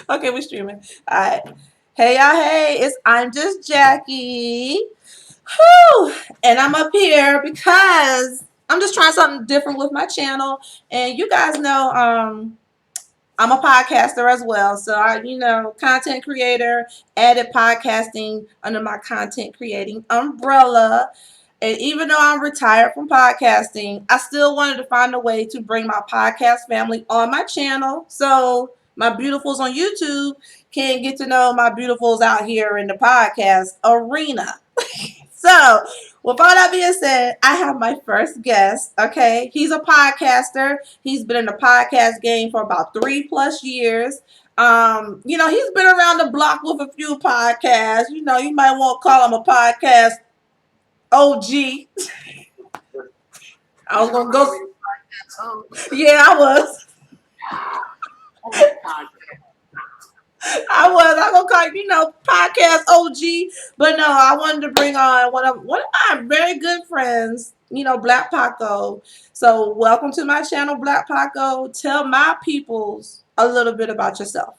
Okay, we're streaming. All right. Hey, y'all. Hey, it's ImJustJackie. Whew. And I'm up here because I'm just trying something different with my channel. And you guys know, I'm a podcaster as well. So content creator, added podcasting under my content creating umbrella. And even though I'm retired from podcasting, I still wanted to find a way to bring my podcast family on my channel. So my beautifuls on YouTube can get to know my beautifuls out here in the podcast arena. So, with all that being said, I have my first guest. Okay, he's a podcaster. He's been in the podcast game for about 3+ years. He's been around the block with a few podcasts. You might want to call him a podcast OG. I was gonna go. Yeah, I was. I was. I'm gonna call podcast OG. But no, I wanted to bring on one of my very good friends. Blk Paco. So welcome to my channel, Blk Paco. Tell my peoples a little bit about yourself.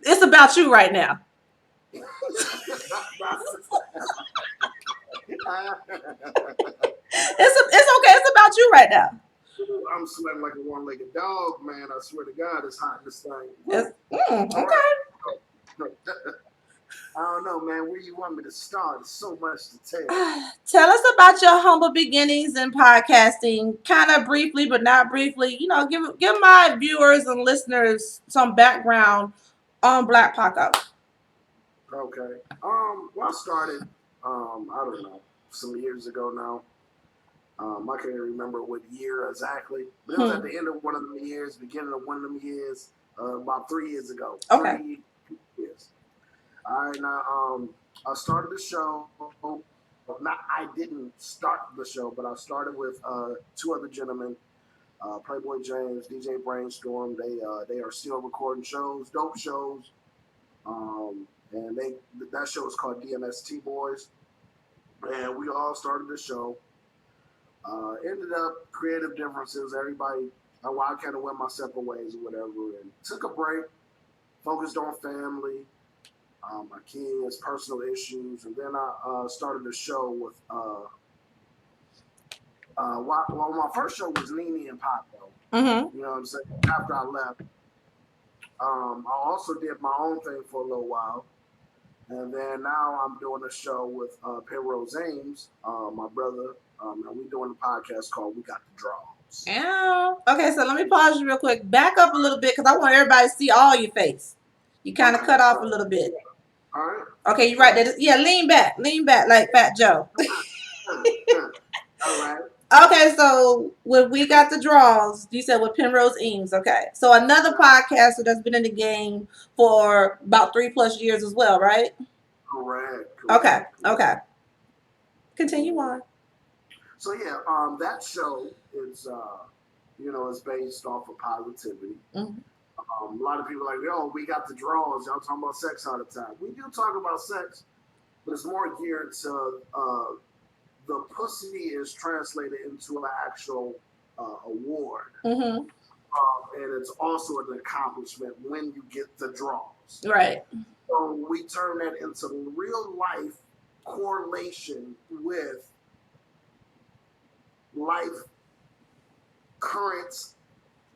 It's about you right now. It's okay. It's about you right now. I'm sweating like a one-legged dog, man. I swear to God, it's hot in this thing. Okay. I don't know, man. Where you want me to start? There's so much to tell. Tell us about your humble beginnings in podcasting, kind of briefly, but not briefly. Give my viewers and listeners some background on Blk Paco. Okay. Well, I started, I don't know, some years ago now. I can't remember what year exactly, but it was at the end of one of them years, beginning of one of them years, about 3 years ago. Okay. 3 years. All right, now, I started the show. I didn't start the show, but I started with two other gentlemen, Playboy James, DJ Brainstorm. They are still recording shows, dope shows. And that show is called DMST Boys. And we all started the show. Ended up creative differences. Everybody, I kind of went my separate ways or whatever, and took a break, focused on family, my kids, personal issues, and then I started the show with. My first show was Nene and Paco. Mm-hmm. You know what I'm saying? After I left, I also did my own thing for a little while. And then now I'm doing a show with Penrose Ames, my brother, and we're doing a podcast called We Got the Draws. Yeah. Okay, so let me pause you real quick. Back up a little bit because I want everybody to see all your face. You kind of cut off a little bit. All right. Okay, you're right. Yeah, lean back like Fat Joe. All right. Okay, so when We Got the Draws, you said with Penrose Eames. Okay, so another podcaster that's been in the game for about 3+ years as well, right? Correct. Okay. Continue on. So yeah, that show is is based off of positivity. Mm-hmm. A lot of people are like, yo, we got the draws. Y'all talking about sex all the time. We do talk about sex, but it's more geared to the pussy is translated into an actual award. Mm-hmm. And it's also an accomplishment when you get the draws. Right. So we turn that into real life correlation with life currents,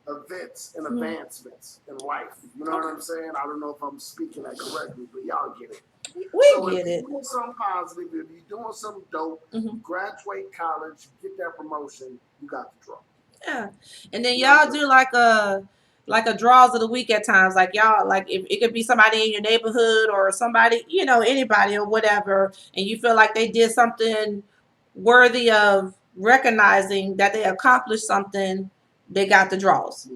events, and advancements in life. You know what I'm saying? I don't know if I'm speaking that correctly, but y'all get it. We get it. If you're doing something positive, if you're doing something dope, graduate college, get that promotion, you got the draw. Yeah. And then y'all do like a draws of the week at times. Like y'all, like if it could be somebody in your neighborhood or somebody, anybody or whatever, and you feel like they did something worthy of recognizing that they accomplished something, they got the draws.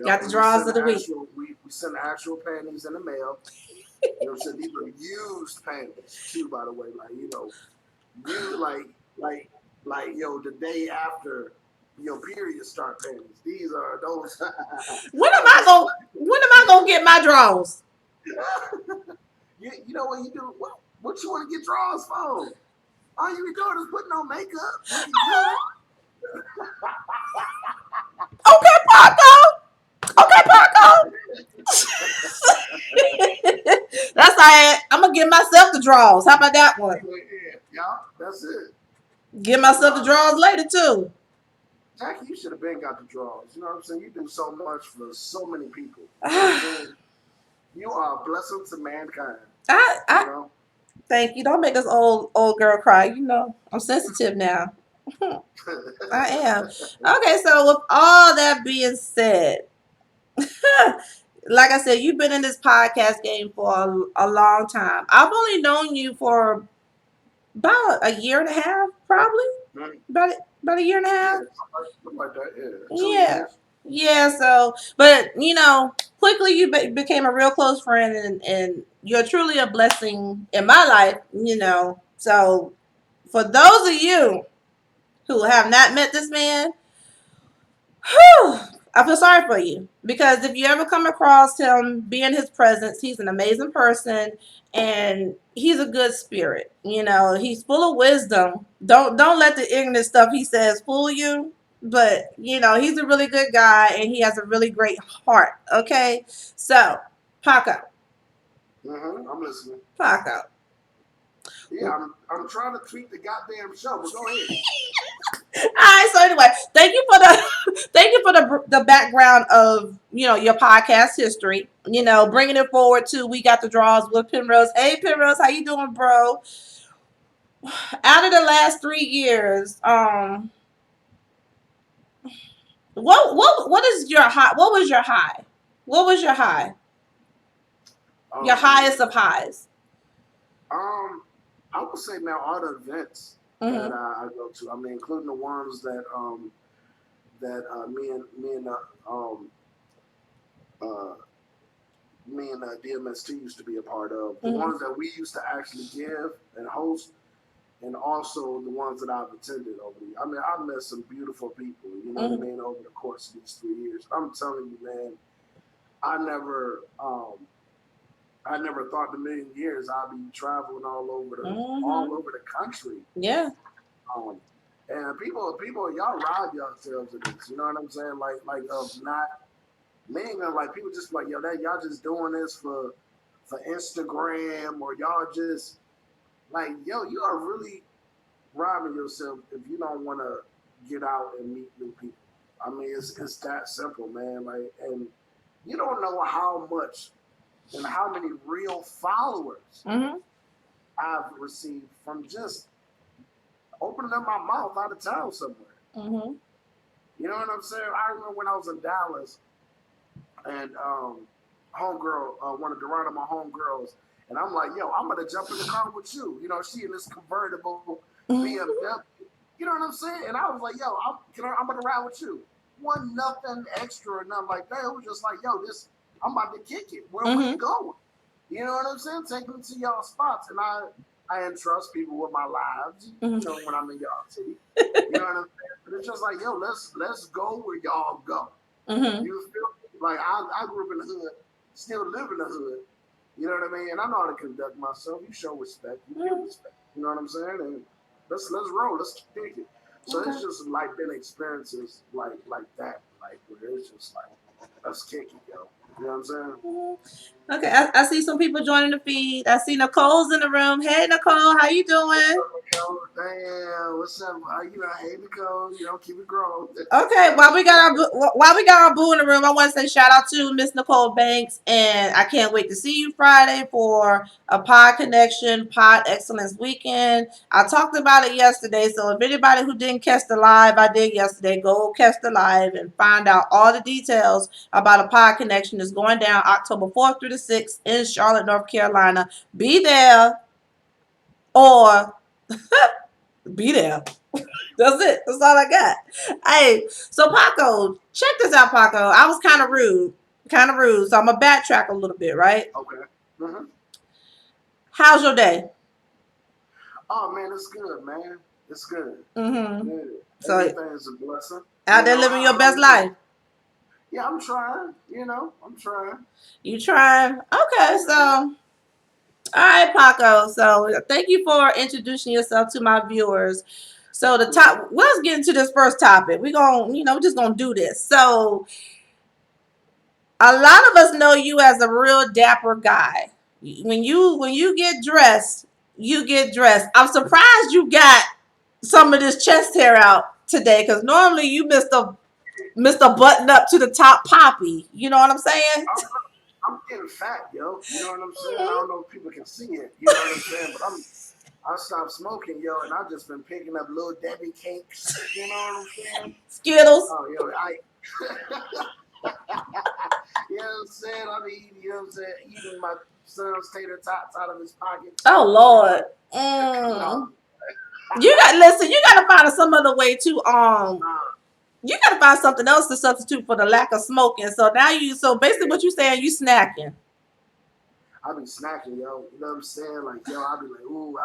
Got the draws of the week. We send actual panties in the mail. You know what I'm saying? These are used panties too, by the way. Like, the day after your period start panties. These are those. When am I gonna get my draws? You know what you do? What you want to get draws for? All you be doing is putting on makeup. Okay, Paco. give myself the draws. How about that one? Yeah, that's it. Give myself the No, draws later too. Jackie, you should have been got the draws. You know what I'm saying? You do so much for so many people. You know what I'm I, saying? You are a blessing to mankind. You I know? thank you. Don't make us old girl cry. You know, I'm sensitive now. I am. Okay, so with all that being said, like I said, you've been in this podcast game for a long time. I've only known you for about a year and a half, probably. Mm, About about a year and a yeah, half. something like that. Yeah, two Yeah. years. Yeah, so, but quickly you became a real close friend, and you're truly a blessing in my life. So, for those of you who have not met this man, whew, I feel sorry for you because if you ever come across him, be in his presence. He's an amazing person, and he's a good spirit. He's full of wisdom. Don't let the ignorant stuff he says fool you. But he's a really good guy, and he has a really great heart. Okay, so Paco, I'm listening. Paco. Yeah, I'm trying to tweet the goddamn show, but go ahead. All right. So anyway, thank you for the thank you for the background of your podcast history. Bringing it forward to we got the draws with Penrose. Hey Penrose, how you doing, bro? Out of the last 3 years, what is your high? What was your high? What was your high? Your Oh highest man. of highs. Um, I would say now all the events that Mm-hmm. I go to. I mean, including the ones that um uh me and DMST used to be a part of. The Mm-hmm. ones that we used to actually give and host, and also the ones that I've attended over the. I mean, I've met some beautiful people. You know what I Mm-hmm. mean? Over the course of these 3 years, I'm telling you, man. I never, um, I never thought in a million years I'd be traveling all Mm-hmm. over the country. Yeah. Um, and people, y'all rob yourselves of this. You know what I'm saying? Like of not meaning like people just like yo, that y'all just doing this for Instagram or y'all just like yo, you are really robbing yourself if you don't want to get out and meet new people. I mean, it's that simple, man. Like, and you don't know how much and how many real followers Mm-hmm. I've received from just opening up my mouth out of town somewhere. Mm-hmm. You know what I'm saying? I remember when I was in Dallas and homegirl, one of my homegirls, and I'm like, yo, I'm gonna jump in the car with you. You know, she in this convertible BMW. You know what I'm saying? And I was like, yo, I'm gonna ride with you. One nothing extra or nothing like that. It was just like, yo, I'm about to kick it. Where we Mm-hmm. going? You know what I'm saying? Take me to y'all spots, and I entrust people with my lives. You know, when I'm in y'all city. You know what I'm saying? But it's just like, yo, let's go where y'all go. Mm-hmm. You feel me? Like I grew up in the hood, still live in the hood. You know what I mean? And I know how to conduct myself. You show respect, you give Mm-hmm. respect. You know what I'm saying? And let's roll, let's kick it. So Okay. it's just like been experiences like that, like where it's just like let's kick it, yo. You know what I'm saying? Mhm. Okay, I see some people joining the feed. I see Nicole's in the room. Hey, Nicole, how you What's doing? up, Nicole? Damn, what's up? How you know? Hey, Nicole, keep it growing. Okay, while we got our boo in the room, I want to say shout out to Miss Nicole Banks, and I can't wait to see you Friday for a Pod Connection Pod Excellence Weekend. I talked about it yesterday, so if anybody who didn't catch the live I did yesterday, go catch the live and find out all the details about a Pod Connection. Is going down October 4th through the 6th in Charlotte, North Carolina. Be there or be there. That's it. That's all I got. Hey, so Paco, check this out, Paco. I was kind of rude. Kind of rude. So I'm going to backtrack a little bit, right? Okay. Mm-hmm. How's your day? Oh man, it's good, man. It's good. Mm-hmm. Yeah. So Everything's a blessing. out there living your How best are you? life. Yeah, I'm trying. I'm trying. You trying? Okay, so Yeah. all right, Paco. So thank you for introducing yourself to my viewers. So the top, let's get into this first topic. We're just gonna do this. So a lot of us know you as a real dapper guy. when you get dressed, you get dressed. I'm surprised you got some of this chest hair out today, because normally you Mr. Button up to the top poppy. You know what I'm saying? I'm getting fat, yo. You know what I'm saying? I don't know if people can see it. You know what I'm saying? But I stopped smoking, yo, and I've just been picking up little Debbie cakes. You know what I'm saying? Skittles. Oh, yo, you know what I'm saying? I be eating, you know what I'm saying? Eating my son's tater tots out of his pockets. Oh You know, Lord. no, Listen, you gotta find some other way to nah, you gotta find something else to substitute for the lack of smoking. So basically yeah. what you saying, you snacking. I be snacking, yo. You know what I'm saying? Like, yo, I be like, ooh,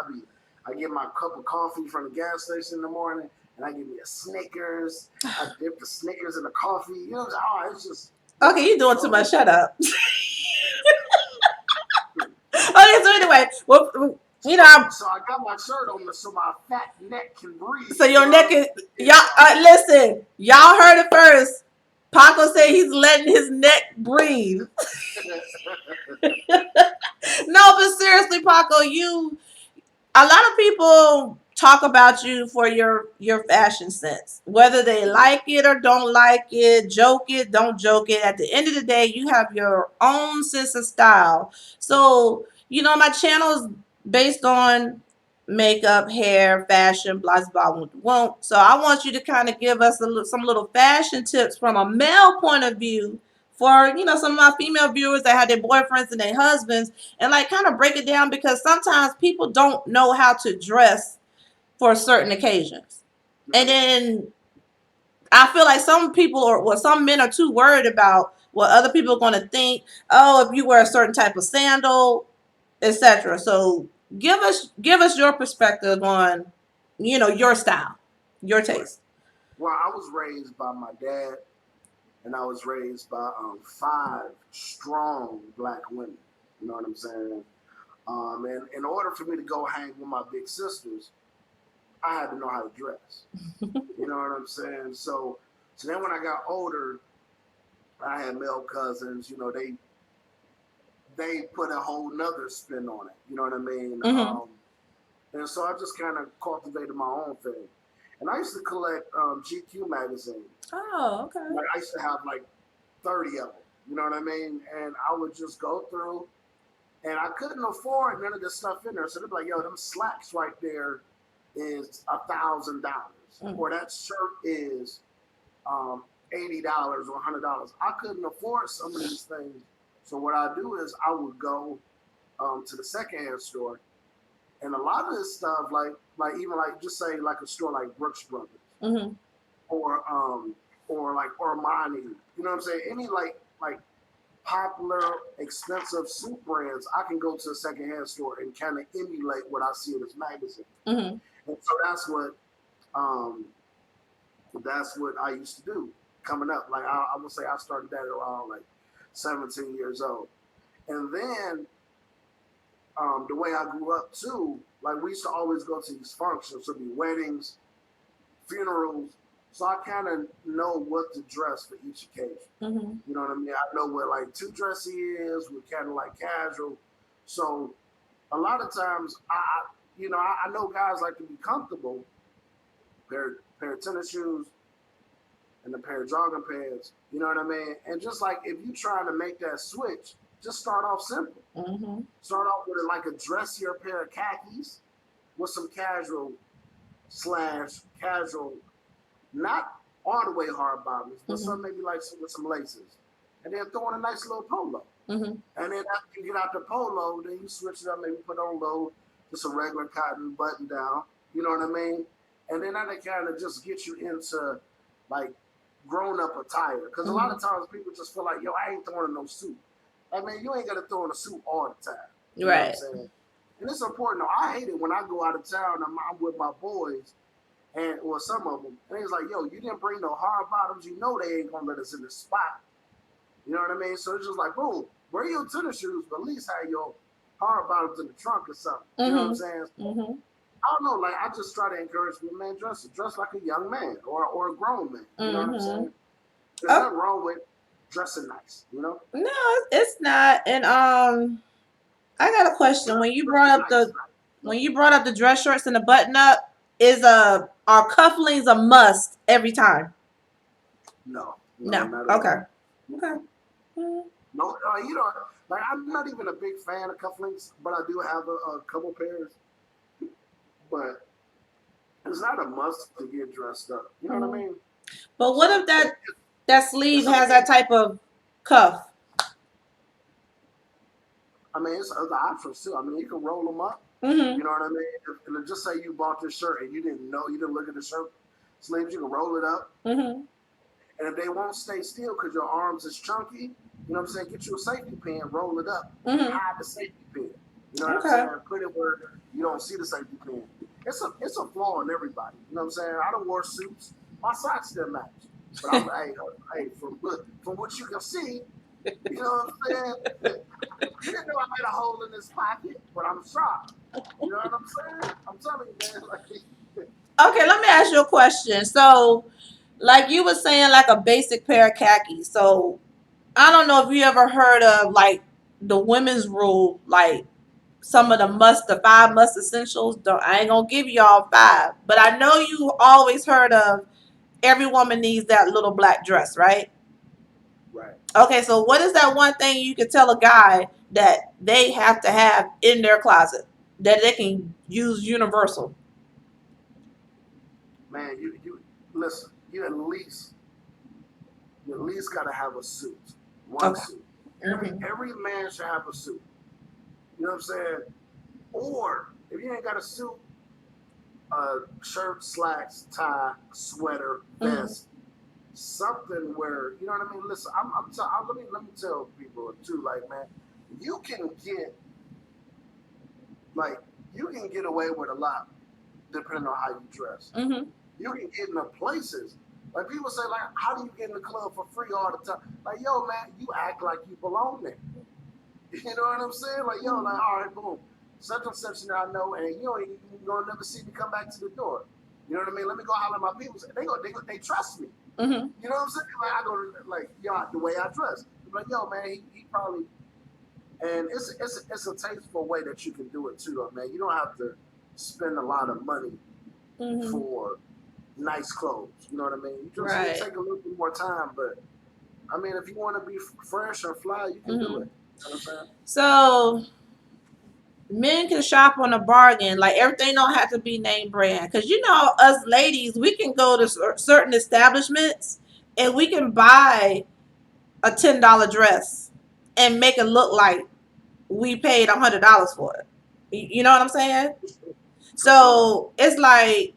I get my cup of coffee from the gas station in the morning, and I give me a Snickers. I dip the Snickers in the coffee. You know what I'm saying? Oh, it's just, Okay, you doing too oh, much. Shut up. Okay, so anyway, well, so, so I got my shirt on so my fat neck can breathe. so You your know neck what is I'm y'all. Listen, y'all heard it first. Paco said he's letting his neck breathe. saying? No, but seriously, Paco, a lot of people talk about you for your fashion sense, whether they like it or don't like it, joke it, don't joke it. At the end of the day, you have your own sense of style. So my channel is based on makeup, hair, fashion, blah blah blah. Won't so I want you to kind of give us some little fashion tips from a male point of view for some of my female viewers that have their boyfriends and their husbands, and like kind of break it down, because sometimes people don't know how to dress for certain occasions. And Right. then I feel like some people some men are too worried about what other people are going to think. Oh, if you wear a certain type of sandal, etc. So give us your perspective on your style, your Right. taste. Well, I was raised by my dad, and I was raised by five strong black women. You know what I'm saying? And in order for me to go hang with my big sisters, I had to know how to dress. You know what I'm saying? So then when I got older, I had male cousins. You know, they put a whole nother spin on it. You know what I mean? Mm-hmm. And so I just kind of cultivated my own thing. And I used to collect GQ magazines. Oh, okay. Like I used to have like 30 of them. You know what I mean? And I would just go through, and I couldn't afford none of this stuff in there. So they'd be like, "Yo, them slacks right there is $1,000, Mm. or that shirt is $80 or $100." I couldn't afford some of these things. So what I do is I would go to the secondhand store, and a lot of this stuff, like even like just say like a store like Brooks Brothers, Mm-hmm. or like Armani, you know what I'm saying? Any like popular expensive suit brands, I can go to a secondhand store and kind of emulate what I see in this magazine. Mm-hmm. And so um that's what I used to do coming up. Like I would say I started that around like 17 years old. And then the way I grew up too, like we used to always go to these functions, so it'd be weddings, funerals. So I kind of know what to dress for each occasion. Mm-hmm. You know what I mean? I know what like too dressy is, what kind of like casual. So a lot of times I know guys like to be comfortable, pair of tennis shoes and a pair of jogging pants. You know what I mean? And just like if you trying to make that switch, just start off simple. Mm-hmm. Start off with like a dressier pair of khakis with some casual, not all the way hard bottoms, but Mm-hmm. some maybe like with some laces. And then throw in a nice little polo. Mm-hmm. And then after you get out the polo, then you switch it up, maybe put on low, just a regular cotton button down. You know what I mean? And then that kind of just get you into like grown up attire. Because a lot Mm-hmm. of times people just feel like, yo, I ain't throwing in no suit. I mean, you ain't got to throw in a suit all the time. You know what I'm Right. saying? And it's important. Though. I hate it when I go out of town. I'm with my boys, or some of them, and it's like, yo, you didn't bring no hard bottoms. You know they ain't gonna let us in the spot. You know what I mean? So it's just like, boom, wear your tennis shoes, but at least have your hard bottoms in the trunk or something. You know what I'm Mm-hmm. saying? Mm-hmm. I don't know. Like I just try to encourage people, man, dress like a young man or a grown man. You know what I'm Mm-hmm. saying? There's Oh, nothing wrong with dressing nice. You know? no, it's not. And I got a question. Nice. When you brought up the dress shorts and the button up, is are cufflinks a must every time? No, no, No. not at Okay. all. Okay. No, you know, like I'm not even a big fan of cufflinks, but I do have a couple pairs. But it's not a must to get dressed up. You know what I Mm-hmm. mean? But what So if that sleeve it's a has that big. type of cuff? I mean, it's other options too. I mean, you can roll them up. Mm-hmm. You know what I mean? Just say you bought this shirt and you didn't look at the shirt sleeves, you can roll it up. Mm-hmm. And if they won't stay still because your arms is chunky, you know what I'm saying? Get you a safety pin, roll it up, Mm-hmm. hide the safety pin. You know what I'm Okay. saying? Put it where you don't see the safety pin. It's a flaw in everybody. You know what I'm saying? I don't wear suits. My socks still match. But I'm hey, from what you can see, you know what I'm saying? You didn't know I had a hole in this pocket, but I'm shocked. You know what I'm saying? I'm telling you, man. Like, Okay, let me ask you a question. So, like you were saying, like a basic pair of khakis. So, I don't know if you ever heard of like the women's rule, like some of the 5 must essentials. Don't I ain't gonna give y'all 5, but I know you always heard of every woman needs that little black dress, right? right. Okay, so what is that one thing you could tell a guy that they have to have in their closet that they can use universal? Man, you listen, you at least gotta have a suit. One Okay. suit. Mm-hmm. Every man should have a suit. You know what I'm saying? Or if you ain't got a suit, shirt, slacks, tie, sweater, Mm-hmm. vest, something where you know what I mean. Listen, let me tell people too. Like, man, you can get like you can get away with a lot depending on how you dress. Mm-hmm. You can get into places. Like people say, like, how do you get in the club for free all the time? Like, yo, man, you act like you belong there. You know what I'm saying? Like, yo, like, all right, boom, such and such that I know, and you gonna never see me come back to the door. You know what I mean? Let me go holler at my people. They trust me. Mm-hmm. You know what I'm saying? Like, I go to like, yo, the way I dress. Like, yo, man, he probably, and it's a tasteful way that you can do it too, though, man. You don't have to spend a lot of money Mm-hmm. for nice clothes. You know what I mean? You Right. take a little bit more time, but I mean, if you want to be fresh or fly, you can do Mm-hmm. it. You know what I'm saying? So men can shop on a bargain. Like everything don't have to be name brand. Cause you know us ladies, we can go to certain establishments and we can buy a $10 dress and make it look like we paid $100 for it. You know what I'm saying? For sure. So it's like,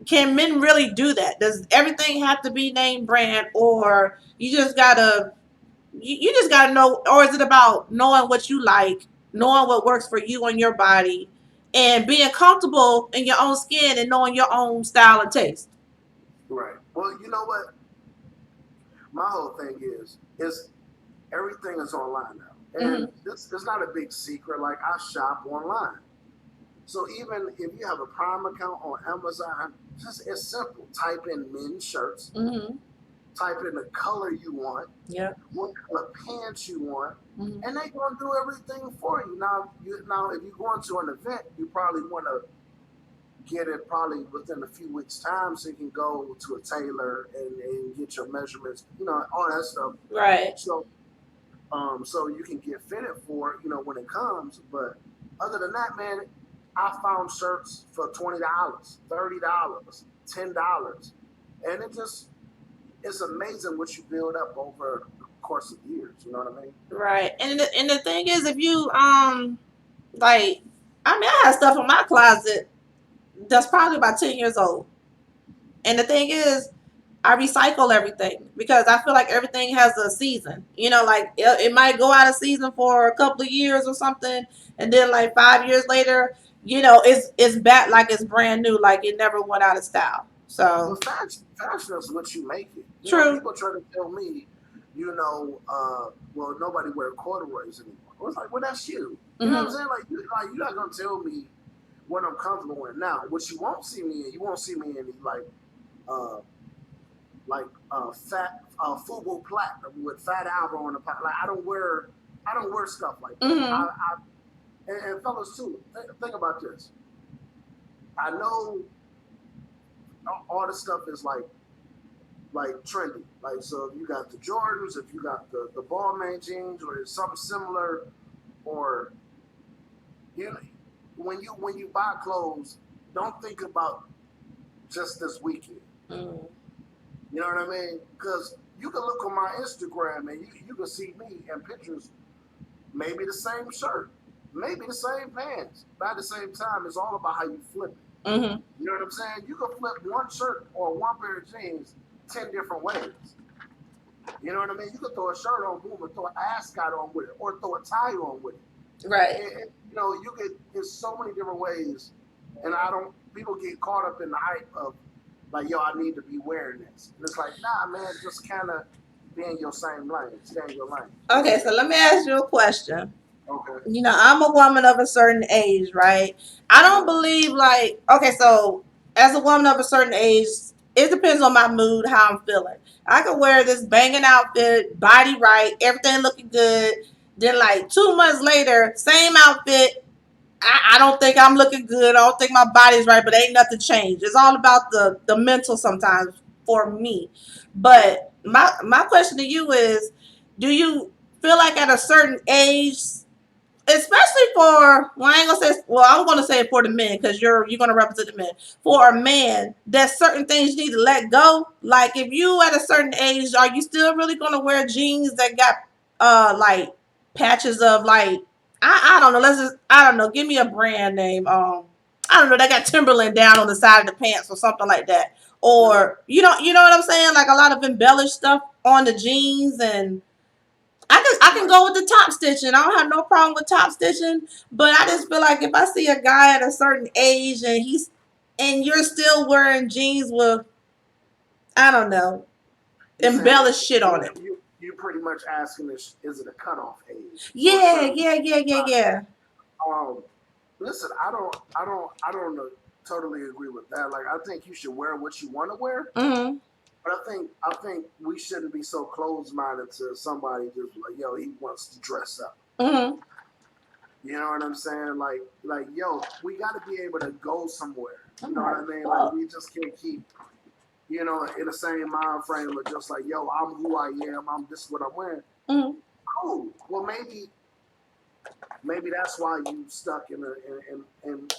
can men really do that? Does everything have to be name brand, or you just gotta know, or is it about knowing what you like, knowing what works for you and your body, and being comfortable in your own skin and knowing your own style and taste? Right. Well, you know what? My whole thing is everything is online now, and Mm-hmm. this is not a big secret. Like I shop online, so even if you have a Prime account on Amazon, just it's simple. Type in men's shirts, Mm-hmm. type in the color you want, Yep. what color pants you want, Mm-hmm. and they gonna do everything for you. Now if you're going to an event, you probably want to get it probably within a few weeks' time, so you can go to a tailor and get your measurements, all that stuff. Right. So so you can get fitted for it, when it comes. But other than that, man, I found shirts for $20, $30, $10, and it's amazing what you build up over the course of years. You know what I mean? Right. And the thing is, if you like, I mean, I have stuff in my closet that's probably about 10 years old. And the thing is, I recycle everything because I feel like everything has a season. You know, like it might go out of season for a couple of years or something, and then like 5 years later, it's back like it's brand new, like it never went out of style. So But fashion is what you make it. true. People try to tell me, well, nobody wear corduroys anymore. I was like, well, that's you. You know what I'm Hmm. saying? Like you're not gonna tell me what I'm comfortable in now. What you won't see me in uh, fat football platinum with Fat Albert on the pot. Like I don't wear stuff like that. Hmm. And fellas too, think about this. I know all this stuff is like trendy. Like so, if you got the Jordans, if you got the Balmain jeans, or something similar, or you know, when you buy clothes, don't think about just this weekend. Mm. You know what I mean? Because you can look on my Instagram and you can see me in pictures, maybe the same shirt, maybe the same pants, but at the same time, it's all about how you flip it. Mm-hmm. You know what I'm saying? You can flip one shirt or one pair of jeans 10 different ways. You know what I mean? You could throw a shirt on, boom, and throw an ascot on with it, or throw a tie on with it. Right. You know, you could. There's so many different ways, and I don't. People get caught up in the hype of like, yo, I need to be wearing this, and it's like, nah, man, just kind of be in your same lane, stay in your lane. Okay, so let me ask you a question. Okay. You know, I'm a woman of a certain age, right? I don't Right. believe like okay, so as a woman of a certain age, it depends on my mood, how I'm feeling. I could wear this banging outfit, body right, everything looking good. Then like 2 months later, same outfit. I don't think I'm looking good. I don't think my body's right, but ain't nothing changed. It's all about the mental sometimes for me. But my question to you is, do you feel like at a certain age, especially for well, I ain't gonna say well, I'm gonna say it for the men because you're gonna represent the men. For a man, there's certain things you need to let go. Like if you at a certain age, are you still really gonna wear jeans that got like patches of like I don't know, let's just I don't know, give me a brand name. I don't know, they got Timberland down on the side of the pants or something like that. Mm-hmm. Or you know what I'm saying? Like a lot of embellished stuff on the jeans and I can Right. go with the top stitching. I don't have no problem with top stitching, but I just feel like if I see a guy at a certain age and you're still wearing jeans with I don't know You saying embellished shit on it. you pretty much asking is it a cutoff age for a Yeah, certain yeah, yeah, yeah, yeah. um listen, I don't totally agree with that. Like I think you should wear what you want to wear, Mhm. but I think we shouldn't be so closed minded to somebody just like, yo, he wants to dress up. Mhm. You know what I'm saying? Like yo, we got to be able to go somewhere. You I'm know what high I as mean? Like fuck. we just can't keep, you know, in the same mind frame of just like, yo, I'm who I am. I'm this what I'm wearing. Mhm. Oh, well, maybe that's why you stuck in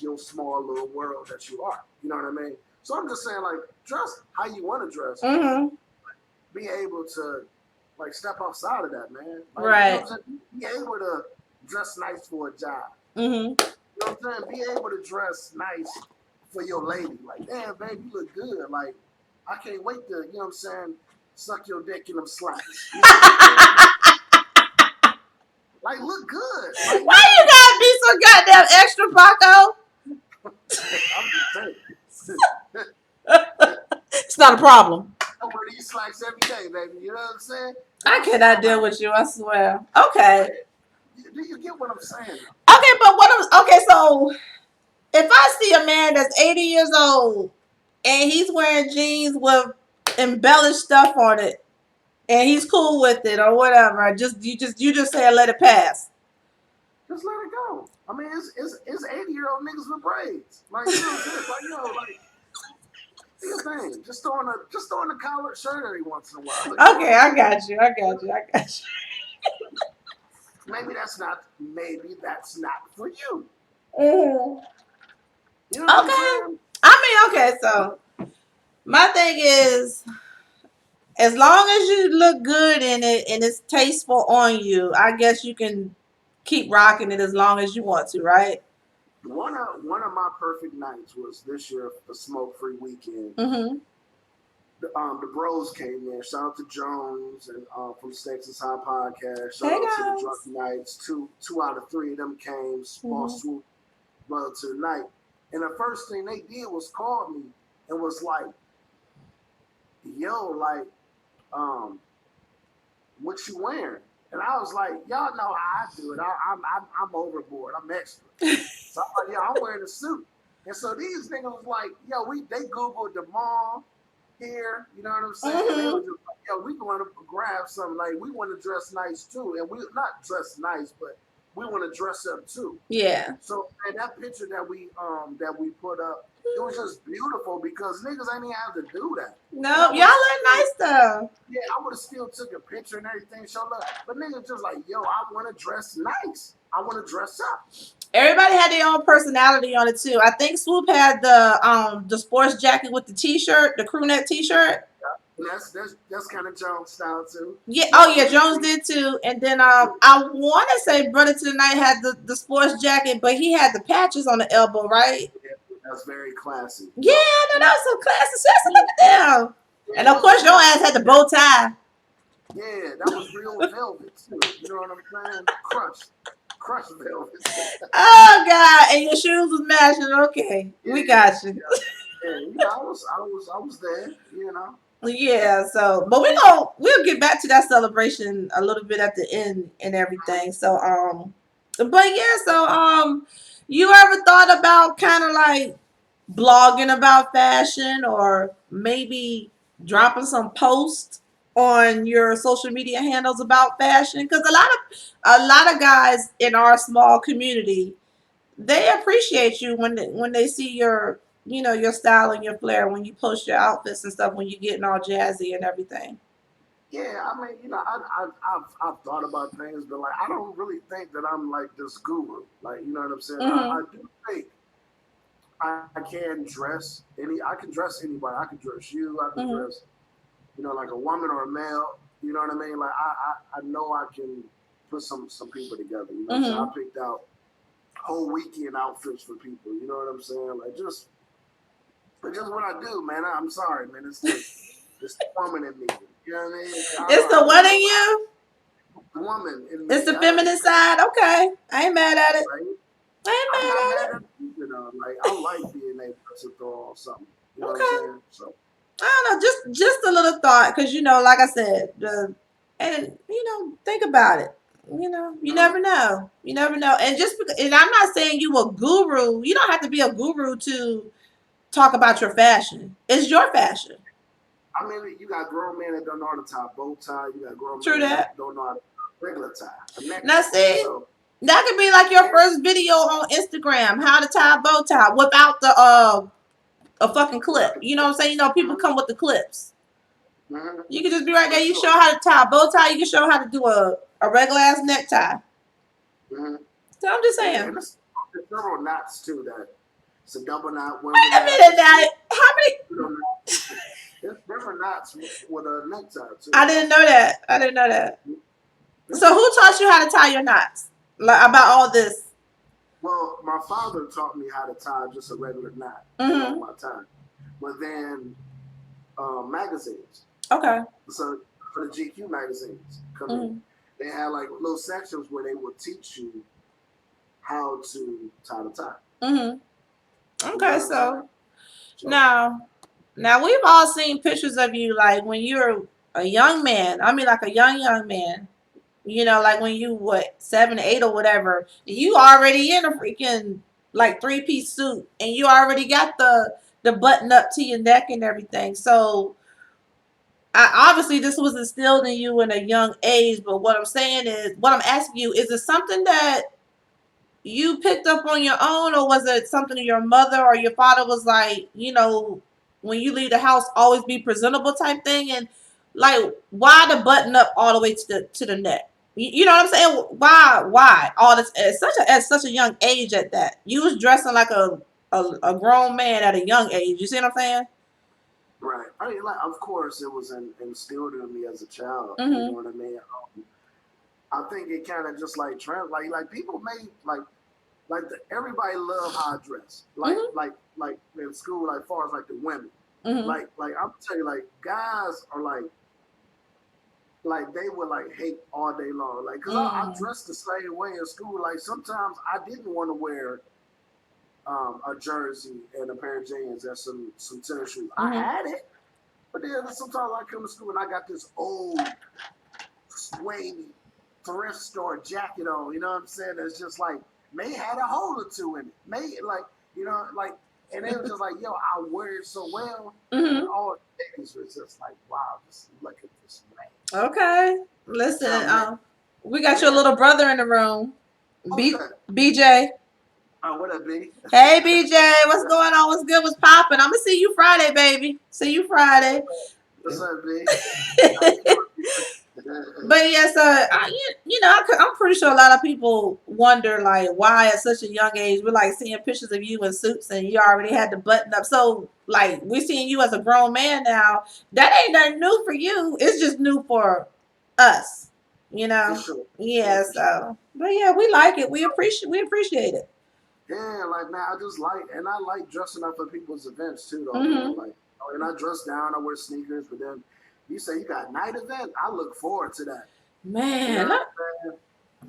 your small little world that you are. You know what I mean? So I'm just saying, like, dress how you want to dress. Mhm. Be able to like step outside of that, man. Like, you know Right. what I'm saying? Be able to dress nice for a job. Mhm. You know what I'm saying? Be able to dress nice for your lady. Like, damn, babe, you look good. Like, I can't wait to, you know what I'm saying, suck your dick in them slacks. You know what I'm saying? Like, look good. Like, you Why know you gotta be so goddamn extra, Paco? what I'm saying? I'm just saying. It's not a problem. I wear these slacks every day, baby. You know what I'm saying? And I I'm cannot deal fly. with you. I swear. Okay. Like, do you get what I'm saying? Okay, but okay? So if I see a man that's 80 years old and he's wearing jeans with embellished stuff on it and he's cool with it or whatever, you just say let it pass. Just let it go. I mean, it's 80-year-old niggas with braids. Like, you know what I'm saying? Like, yo, like, do your thing. Just throwing a collared shirt every once in a while. Look, you know what Okay, I'm I saying? got you. I got you. I got Maybe that's not for you. you. Mhm. You know what I'm Okay. saying? I mean, okay, so my thing is as long as you look good in it and it's tasteful on you, I guess you can keep rocking it as long as you want to, right? One of my perfect nights was this year for SmokeFree Weekend. Mm-hmm. The bros came in. Shout out to Jones and from Stakes is High podcast. Shout Hey out to the Drunk guys. Knights. Two out of three of them came. Small Mm-hmm. swoop brother to the night. And the first thing they did was call me and was like, "Yo, like, um, what you wearing?" And I was like, "Y'all know how I do it. I'm overboard. I'm extra." So I'm like, "Yeah, I'm wearing a suit." And so these niggas was like, "Yo, they googled the mall here, you know what I'm saying?" And they Mm-hmm. was just like, "Yo, we going to grab something. Like, we want to dress nice too, and we not dress nice, but we want to dress up too. Yeah. So man, that picture that we put up, it was just beautiful because niggas ain't even have to do that. And No, I y'all would have look still, nice though. yeah, I would have still took a picture and everything, show love. But niggas just like, yo, I want to dress nice. I want to dress up. Everybody had their own personality on it too. I think Swoop had the sports jacket with the t-shirt, the crew neck t-shirt. And that's kind of Jones style too. Yeah. You Oh know, yeah, with the Jones crew. did too. And then I want to say Brother to the Night had the sports jacket, but he had the patches on the elbow, right? Yeah, that's very classy. Yeah, Yup. no, that was some classic. Yeah, Look at them. yeah, And of course, your ass had the bow tie. yeah, that was real velvet too. You know what I'm saying? Crushed velvet. Oh God! And your shoes was matching. Okay, Yeah, we got you. yeah. You know, I was there. You know. Yeah. So, but we'll get back to that celebration a little bit at the end and everything. So but yeah. So you ever thought about kind of like blogging about fashion or maybe dropping some posts on your social media handles about fashion? Because a lot of guys in our small community, they appreciate you when they see your style and your flair when you post your outfits and stuff when you're getting all jazzy and everything. Yeah, I mean, you know, I've thought about things, but like, I don't really think that I'm like this guru. Like, you know what I'm saying? I Mhm. do think I can dress I can dress anybody. I can dress you. I can Mhm. dress, you know, like a woman or a male. You know what I mean? Like, I know I can put some people together. You know what I'm saying? I Mhm. picked out whole weekend outfits for people. You know what I'm saying? Like, but just what I do, man. I'm sorry, man. It's the woman in me. You know what I mean? It's the I what don't in know. you? The woman in It's me. the feminine side. Okay, I ain't mad at it. Right? I I'm not mad ain't mad at at it either, though. Like, I like being able to throw on something. You it. know what I'm Okay. saying? So, I don't know, just a little thought, because like I said, and think about it. You uh, never know. You never know. And just because, and I'm not saying you a guru. You don't have to be a guru to talk about your fashion. It's your fashion. I mean, you got grown men that don't know how to tie a bow tie. You got grown True men that that. don't know how to tie a regular tie, a Now necktie. see, So, that could be like your yeah, first video on Instagram, how to tie a bow tie without the a fucking clip. without the, You know what I'm saying? People mm-hmm, come with the clips. mm-hmm, You can just be right for there. You show sure. how to tie a bow tie. You can show how to do a regular ass necktie. Mm-hmm. So I'm just Yeah, saying. and there's several knots too. That it's a double knot. One's a Wait a knot. minute It's now. How many? there's different knots with a necktie I too. didn't know that. I didn't know that. Yeah. So who taught you how to tie your knots? Like about all this? Well, my father taught me how to tie just a regular knot along Mm-hmm. my time, but then magazines. Okay. So for the GQ magazines come in, Mm-hmm. they had like little sections where they would teach you how to tie the tie. Mm-hmm. You know Okay. what I'm saying? So So now we've all seen pictures of you like when you were a young man. I mean, like a young man. Like when you what 7, 8 or whatever, you already in a freaking like 3-piece suit, and you already got the button up to your neck and everything. So obviously this was instilled in you in a young age. But what I'm asking you is it something that you picked up on your own, or was it something your mother or your father was like, when you leave the house, always be presentable type thing? And like, why the button up all the way to the neck? You know what I'm saying? Why all this at such a young age? At that, you was dressing like a grown man at a young age. You see what I'm saying? right, I mean, like of course it was instilled in me as a child. You know Mhm. what I mean? I think it kind of just like like people made everybody love how I dress. Mhm. Like in school, like far as like the women. Mhm. Like I'm tell you, like guys are like they would like hate all day long. Like cause I Mhm. dressed the same way in school. Like sometimes I didn't want to wear a jersey and a pair of jeans and some tennis shoes. I Mhm. had it, but then sometimes I come to school and I got this old suede thrift store jacket on. You know what I'm saying? It's just like May had a hole or two in it. May like like, and it was just like, yo, I wear it so well, and Mhm. all things was just like, wow, just look at this man. Okay. Listen, Now, man, we got your man, little brother in the room. Who's B that? BJ. Oh, what up, B? Hey BJ, what's going on? What's good? What's popping? I'm gonna see you Friday, baby. See you Friday. What's up, B? How you doing? But yeah, so I'm pretty sure a lot of people wonder like why at such a young age we're like seeing pictures of you in suits and you already had the button up. So like we're seeing you as a grown man now. That ain't nothing new for you. It's just new for us. You For know? sure. Yeah, Yeah. for sure. So, but yeah, we like it. We appreciate it. Yeah, like man, I like dressing up for people's events too, though, man. Hmm. Like, and I dress down, I wear sneakers, but then you say you got night event, I look forward to that. You know Man, what I'm saying?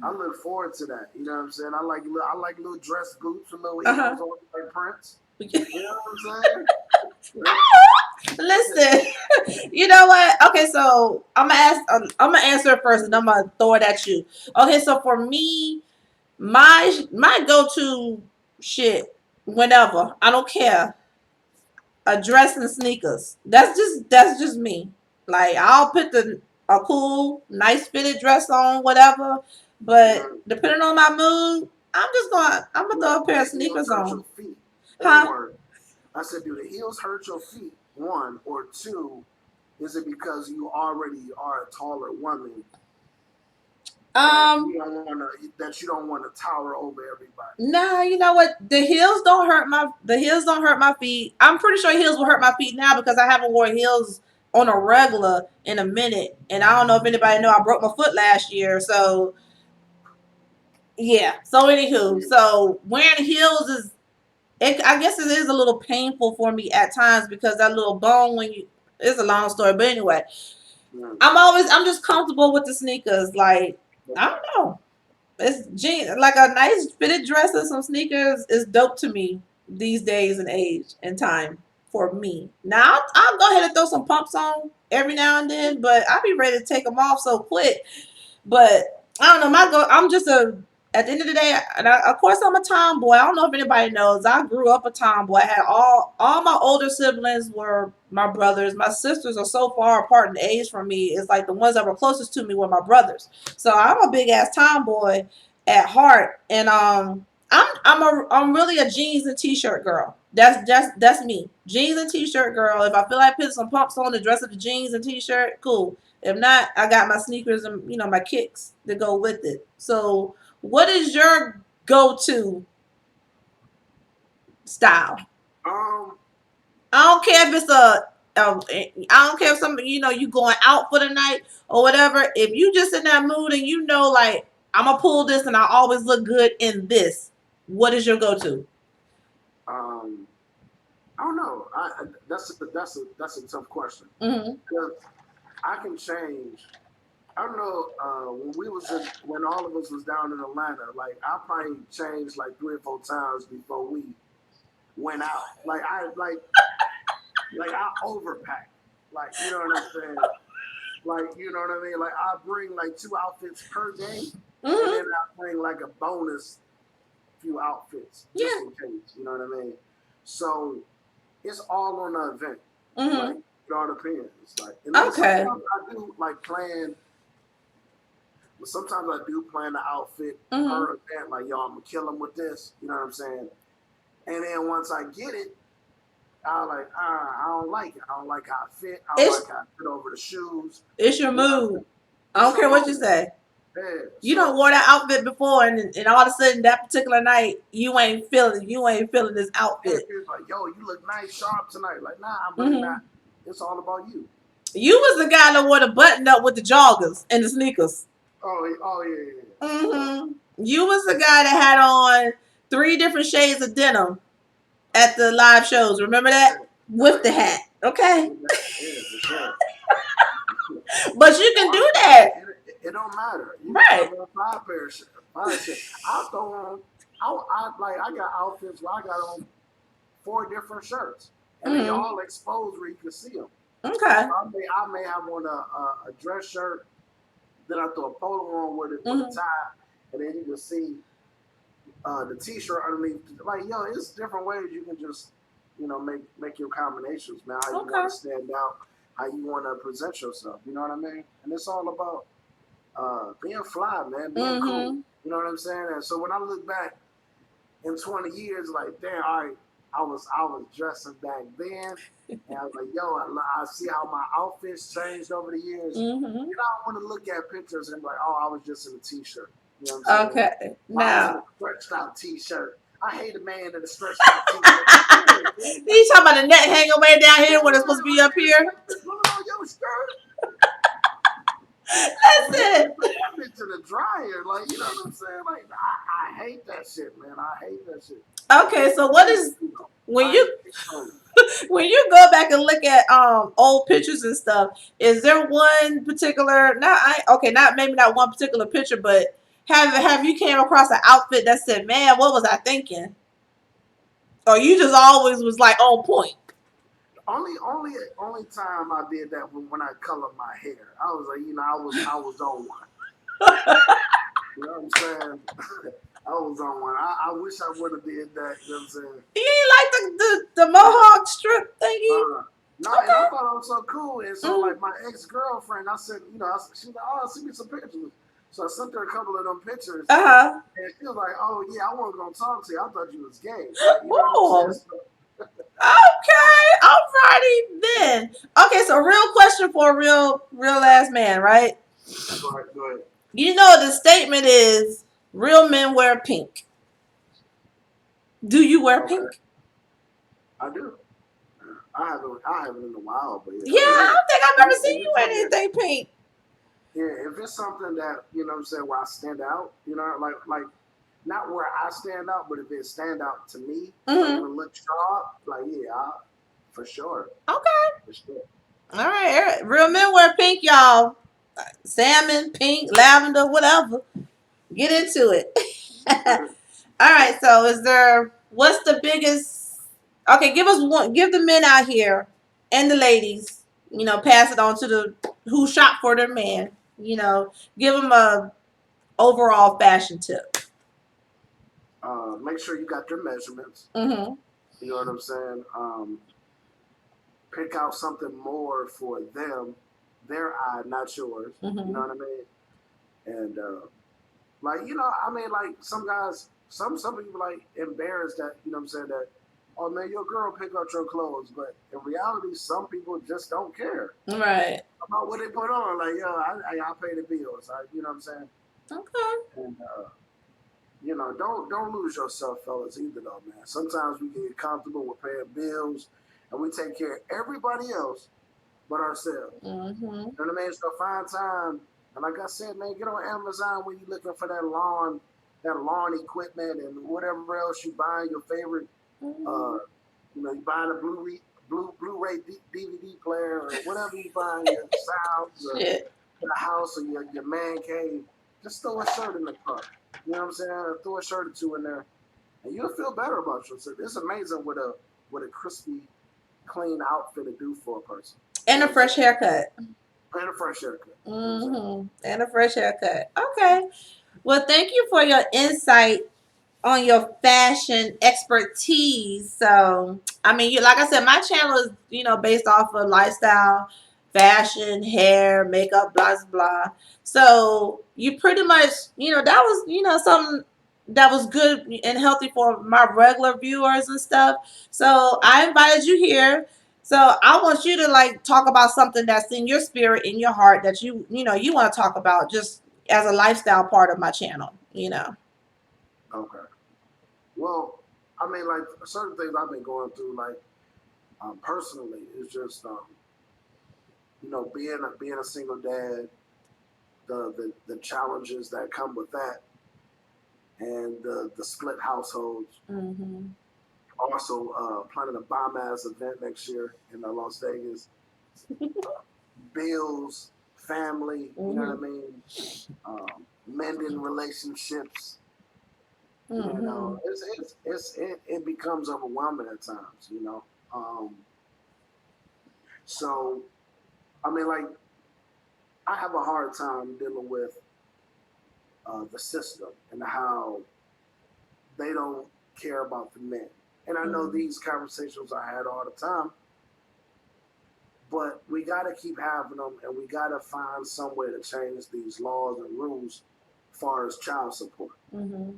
I look forward to that. You know what I'm saying? I like little dress boots with little uh huh. eagles on like Prince. You know what I'm saying? Listen, you know what? Okay, so I'm gonna answer it first, and I'm gonna throw it at you. Okay, so for me, my go to shit whenever I don't care a dress and sneakers. That's just me. Like I'll put a cool, nice fitted dress on, whatever. But Mm. depending on my mood, I'm gonna throw a Do pair the of heels sneakers hurt on. your feet? Huh? Or I said, do the heels hurt your feet? One or two, is it because you already are a taller woman Um, that you don't want to tower over everybody? Nah, you know what? The heels don't hurt my feet. I'm pretty sure heels will hurt my feet now because I haven't worn heels on a regular in a minute. And I don't know if anybody know I broke my foot last year. So yeah. So anywho, Yeah. so wearing heels I guess it is a little painful for me at times because that little bone when you it's a long story, but anyway, Mm. I'm just comfortable with the sneakers. Like I Okay. don't know. It's jeans, like a nice fitted dress and some sneakers is dope to me these days and age and time for me. Now I'll go ahead and throw some pumps on every now and then, but I'll be ready to take them off so quick. But I don't know. I'm just a. At the end of the day, of course, I'm a tomboy. I don't know if anybody knows. I grew up a tomboy. I had all my older siblings were my brothers. My sisters are so far apart in age from me. It's like the ones that were closest to me were my brothers. So I'm a big ass tomboy at heart, and I'm really a jeans and t-shirt girl. That's me. Jeans and t-shirt girl. If I feel like putting some pumps on to dress up the jeans and t-shirt, cool. If not, I got my sneakers and my kicks that go with it. So, what is your go-to style? Um, I don't care if it's I don't care if some you going out for the night or whatever. If you just in that mood and like I'm gonna pull this and I always look good in this. What is your go-to? um, I don't know. That's a tough question Mm-hmm. because I can change. I don't know. When all of us was down in Atlanta, like I probably changed like 3 or 4 times before we went out. Like I overpack. Like you know what I'm saying. Like you know what I mean. Like I bring like 2 outfits per day, and then Mm-hmm. I bring like a bonus few outfits just Yeah. in case. You know what I mean. So it's all on the event. Like Mm-hmm. it all depends. Like and then Okay. sometimes I do like plan. But sometimes I do plan the outfit Mm-hmm. per event. Like yo, I'm gonna kill them with this. You know what I'm saying. And then once I get it, I like I don't like it. I don't like how it fit. I don't like It's how it fit over the shoes. it's your You know what I'm mood. saying? I It's don't a care what you mood. say. Yeah. You don't So wore that outfit before, and all of a sudden that particular night you ain't feeling this yeah, outfit. it's like, yo, you look nice, sharp tonight. Like, nah, I'm really not. Hmm. It's all about you. You was the guy that wore the button up with the joggers and the sneakers. Oh yeah, yeah, yeah. So Hmm. You was the guy that had on three different shades of denim at the live shows. Remember that yeah, with the yeah, hat. Okay, yeah, for sure. but you can Or do hey, that, it don't matter. You can right? have on 5 pair of shit, 5 shit. I'll throw on. I got outfits where I got on 4 different shirts, and they Hmm. all exposed where you can see them. Okay. So I may have on a dress shirt, then I throw a polo on with a Hmm. tie, and then you can see the t-shirt underneath. Like yo, it's different ways you can just make your combinations, man. How you want Okay. to stand out, how you want to present yourself. You know what I mean? And it's all about. being fly, man, being cool. Mm-hmm. You know what I'm saying? And so when I look back in 20 years, like, damn, all right, I was dressing back then, and I was like, yo, I see how my outfits changed over the years. Mm-hmm. And I don't want to look at pictures and be like, oh, I was just in a t-shirt. You know what I'm saying? Okay. I was in a Now, stretched out t-shirt. I hate a man in a stretched out t-shirt. you talking about the neck hanging way down here when it's supposed to be up here? Put on your skirt. Listen. Put that bitch in the dryer. Like, you know what I'm saying? Like, I hate that shit, man. I hate that shit. Okay, so what is when I you when you go back and look at old pictures and stuff? Is there one particular? Not maybe not one particular picture, but have you came across an outfit that said, "Man, what was I thinking?" Or you just always was like on point? only time I did that was when I colored my hair. I was like, I was on one. You know what I'm saying? I was on one. I wish I would have did that. You know what I'm saying? You ain't like the mohawk strip thingy? No, and I Okay. thought I was so cool. And so, Mm. like, my ex-girlfriend, I said, she was like, oh, send me some pictures. So I sent her a couple of them pictures. Uh huh. And she was like, oh, yeah, I wasn't going to talk to you. I thought you was gay. Like, you know what I'm saying? Oh. Okay. Alrighty then. Okay. So real question for a real ass man, right? Go ahead. You know the statement is real men wear pink. Do you wear Okay, pink? I do. I haven't in a while, but Yeah, yeah, I I do. don't think I've ever If seen you it's wear something, anything pink. yeah, if it's something that what I'm saying, where I stand out, like not where I stand out, but if it stand out to me, like if Mm-hmm. it looks sharp, like for sure, Okay. for sure. All right. Real men wear pink, y'all. Salmon, pink, lavender, whatever. Get into it. All right. So, what's the biggest? Okay, give us one. Give the men out here and the ladies. Pass it on to the who shop for their man. Give them a overall fashion tip. Make sure you got your measurements. Mm-hmm. You know what I'm saying? Pick out something more for them, their eye, not yours. You know Mm-hmm. what I mean? And like, I mean, like some guys, some people like embarrassed that, you know what I'm saying, that, oh man, your girl pick out your clothes. But in reality, some people just don't care Right. about what they put on. Like, yo, I pay the bills. You know what I'm saying? Okay. And don't lose yourself, fellas, either though, man. Sometimes we get comfortable with paying bills and we take care of everybody else but ourselves. Mm-hmm. You know what I mean? So find time, and like I said, man, get on Amazon when you're looking for that lawn equipment and whatever else you buying, your favorite, Mm-hmm. uh, you buying a Blu-ray DVD player or whatever you buying, your sounds or Shit. the house or your man cave. Just throw a shirt in the cart. You know what I'm saying? Throw a shirt or two in there, and you'll feel better about yourself. It's amazing what a crispy, clean outfit to do for a person. You And know a what I'm saying? fresh haircut. And a fresh haircut. You know what I'm saying? Mm-hmm. And a fresh haircut. Okay. Well, thank you for your insight on your fashion expertise. So, I mean, like I said, my channel is, based off of lifestyle, fashion, hair, makeup, blah, blah, blah. So, you pretty much, that was, something that was good and healthy for my regular viewers and stuff. So, I invited you here. So, I want you to like talk about something that's in your spirit, in your heart that you want to talk about just as a lifestyle part of my channel. Okay. Well, I mean, like certain things I've been going through, like personally, is just being a single dad, the challenges that come with that, and the split households. Mm-hmm. Also, planning a bomb ass event next year in Las Vegas. Bills, family, you know Mm-hmm. what I mean? Mending relationships. Mm-hmm. It becomes overwhelming at times. Um, so I mean, like I have a hard time dealing with the system and how they don't care about the men. And I know Mm-hmm. these conversations I had all the time, But we got to keep having them, and we got to find some way to change these laws and rules as far as child support. Mm-hmm.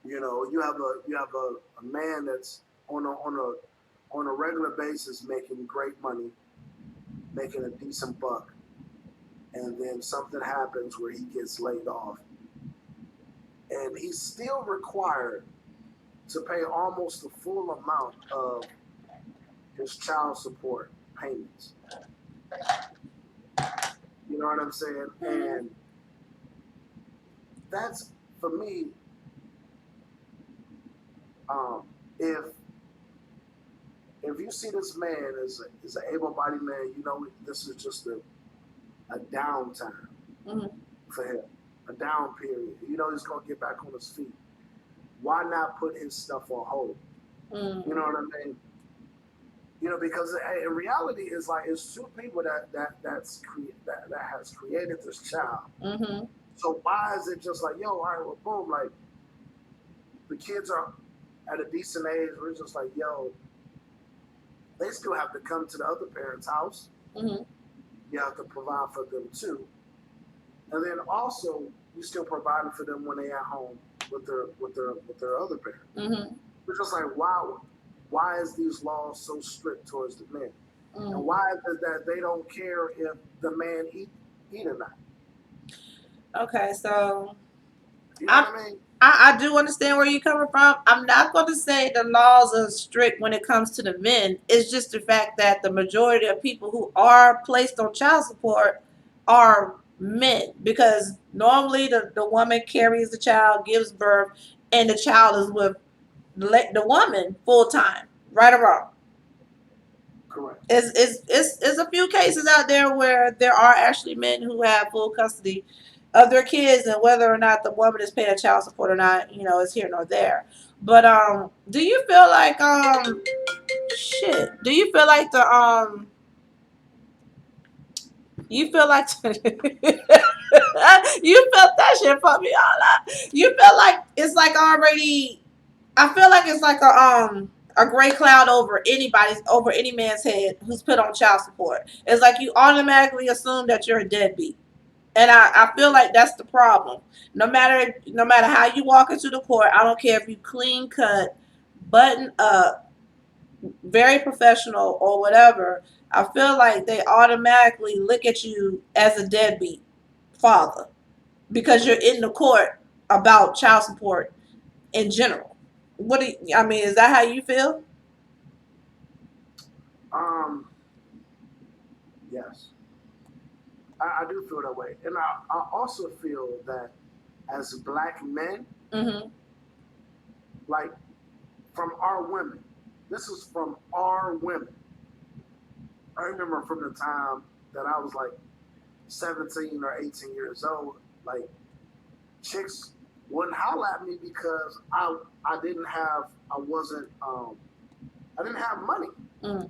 You know, you have a man that's on a regular basis making great money, making a decent buck, and then something happens where he gets laid off, and he's still required to pay almost the full amount of his child support payments. You know what I'm saying? And that's for me. Um, if if you see this man as an able-bodied man, you know this is just a downtime Mm-hmm. for him, a down period. You know he's gonna get back on his feet. Why not put his stuff on hold? Mm-hmm. You know what I mean? You know, because in reality, it's like it's two people that has created this child. Mm-hmm. So why is it just like, yo, all right, well, boom, like the kids are at a decent age. We're just like, yo, they still have to come to the other parent's house. Mm-hmm. You have to provide for them too, and then also you still providing for them when they at home with their other parent. Mm-hmm. We're just like, wow, why is these laws so strict towards the men? Mm-hmm. And why is it that they don't care if the man eat or not? Okay, so You know I, what I mean? I do understand where you're coming from. I'm not going to say the laws are strict when it comes to the men. It's just the fact that the majority of people who are placed on child support are men, because normally the woman carries the child, gives birth, and the child is with the woman full time, right or wrong. Correct. It's a few cases out there where there are actually men who have full custody of their kids, and whether or not the woman is paying child support or not, is here nor there. But do you feel like shit? Do you feel like the you feel like you felt that shit for me all up? You feel like it's like already? I feel like it's like a gray cloud over any man's head who's put on child support. It's like you automatically assume that you're a deadbeat. And I feel like that's the problem. No matter how you walk into the court, I don't care if you clean cut, button up, very professional or whatever. I feel like they automatically look at you as a deadbeat father because you're in the court about child support in general. I mean? Is that how you feel? Um, yes, I do feel that way, and I also feel that as black men, Mm-hmm. like from our women, this is from our women. I remember from the time that I was like 17 or 18 years old, like chicks wouldn't holler at me because I didn't have I didn't have money. Mm.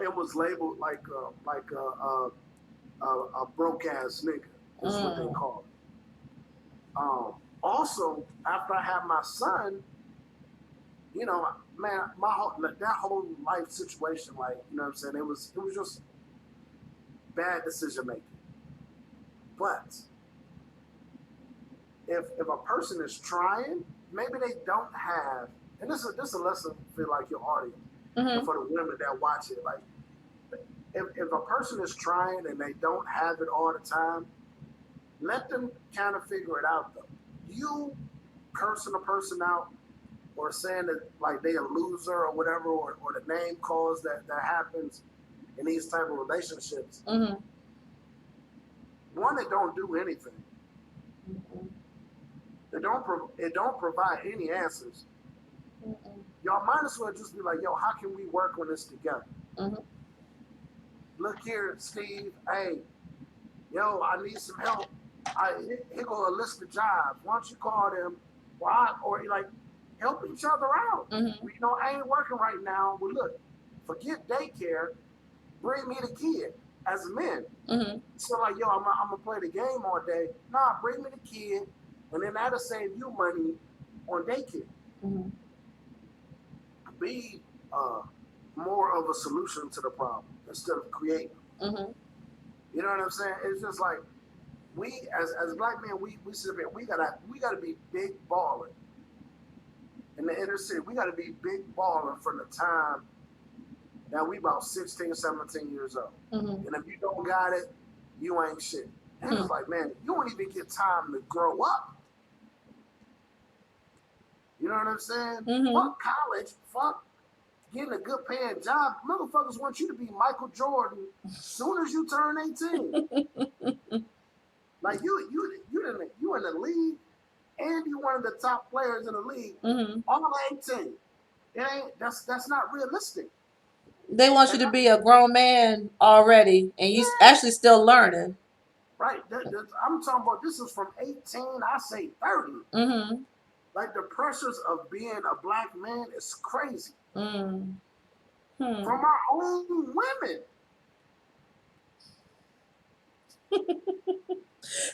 It was labeled like a broke ass nigga is what they Mm. call it. Also, after I had my son, you know, man, that whole life situation, like you know what I'm saying, it was just bad decision making. But if a person is trying, maybe they don't have, and this is a lesson for like your audience and Mm-hmm. for the women that watch it. Like if a person is trying and they don't have it all the time, let them kind of figure it out though. You cursing a person out or saying that like they a loser or whatever, or the name calls that happens in these type of relationships. Mm-hmm. One, that don't do anything. It don't provide any answers. Mm-hmm. Y'all might as well just be like, yo, how can we work on this together? Mm-hmm. Look here, Steve. Hey, yo, I need some help. Here go a list of jobs. Why don't you call them? Or like help each other out. Mm-hmm. You know, I ain't working right now. Well, look, forget daycare. Bring me the kid as men. Mm-hmm. So like, yo, I'm gonna play the game all day. Nah, bring me the kid, and then that'll save you money on daycare. Mm-hmm. Be uh, more of a solution to the problem instead of creating. Mm-hmm. You know what I'm saying? It's just like we as black men, we sit here, we gotta be big balling in the inner city. We gotta be big balling from the time that we about 16, 17 years old. Mm-hmm. And if you don't got it, you ain't shit. And it's like, man, you don't even get time to grow up. You know what I'm saying? Mm-hmm. Fuck college. Fuck getting a good paying job. Motherfuckers want you to be Michael Jordan soon as you turn 18. Like you in the league and you one of the top players in the league. Mm-hmm. All 18. It ain't that's not realistic. They want you And to be a grown man already, and you yeah, actually still learning. right. I'm talking about this is from 18, I say 30. Mm-hmm. Like the pressures of being a black man is crazy. Mm-hmm. From our own women.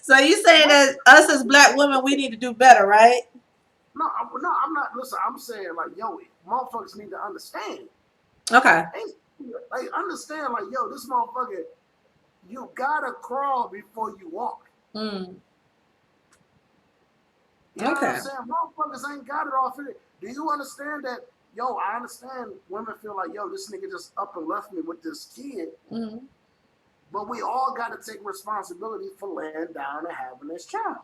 So you saying Like, that us as black women, we need to do better, right? no, I'm not. Listen, I'm saying like, yo, motherfuckers need to understand. Okay. Hey, like, understand, like, yo, this motherfucker, you gotta crawl before you walk. Mm. You know what I'm Okay. saying? Motherfuckers ain't got it all figured. Do you understand that? Yo, I understand women feel like, yo, this nigga just up and left me with this kid. Mm-hmm. But we all got to take responsibility for laying down and having this child.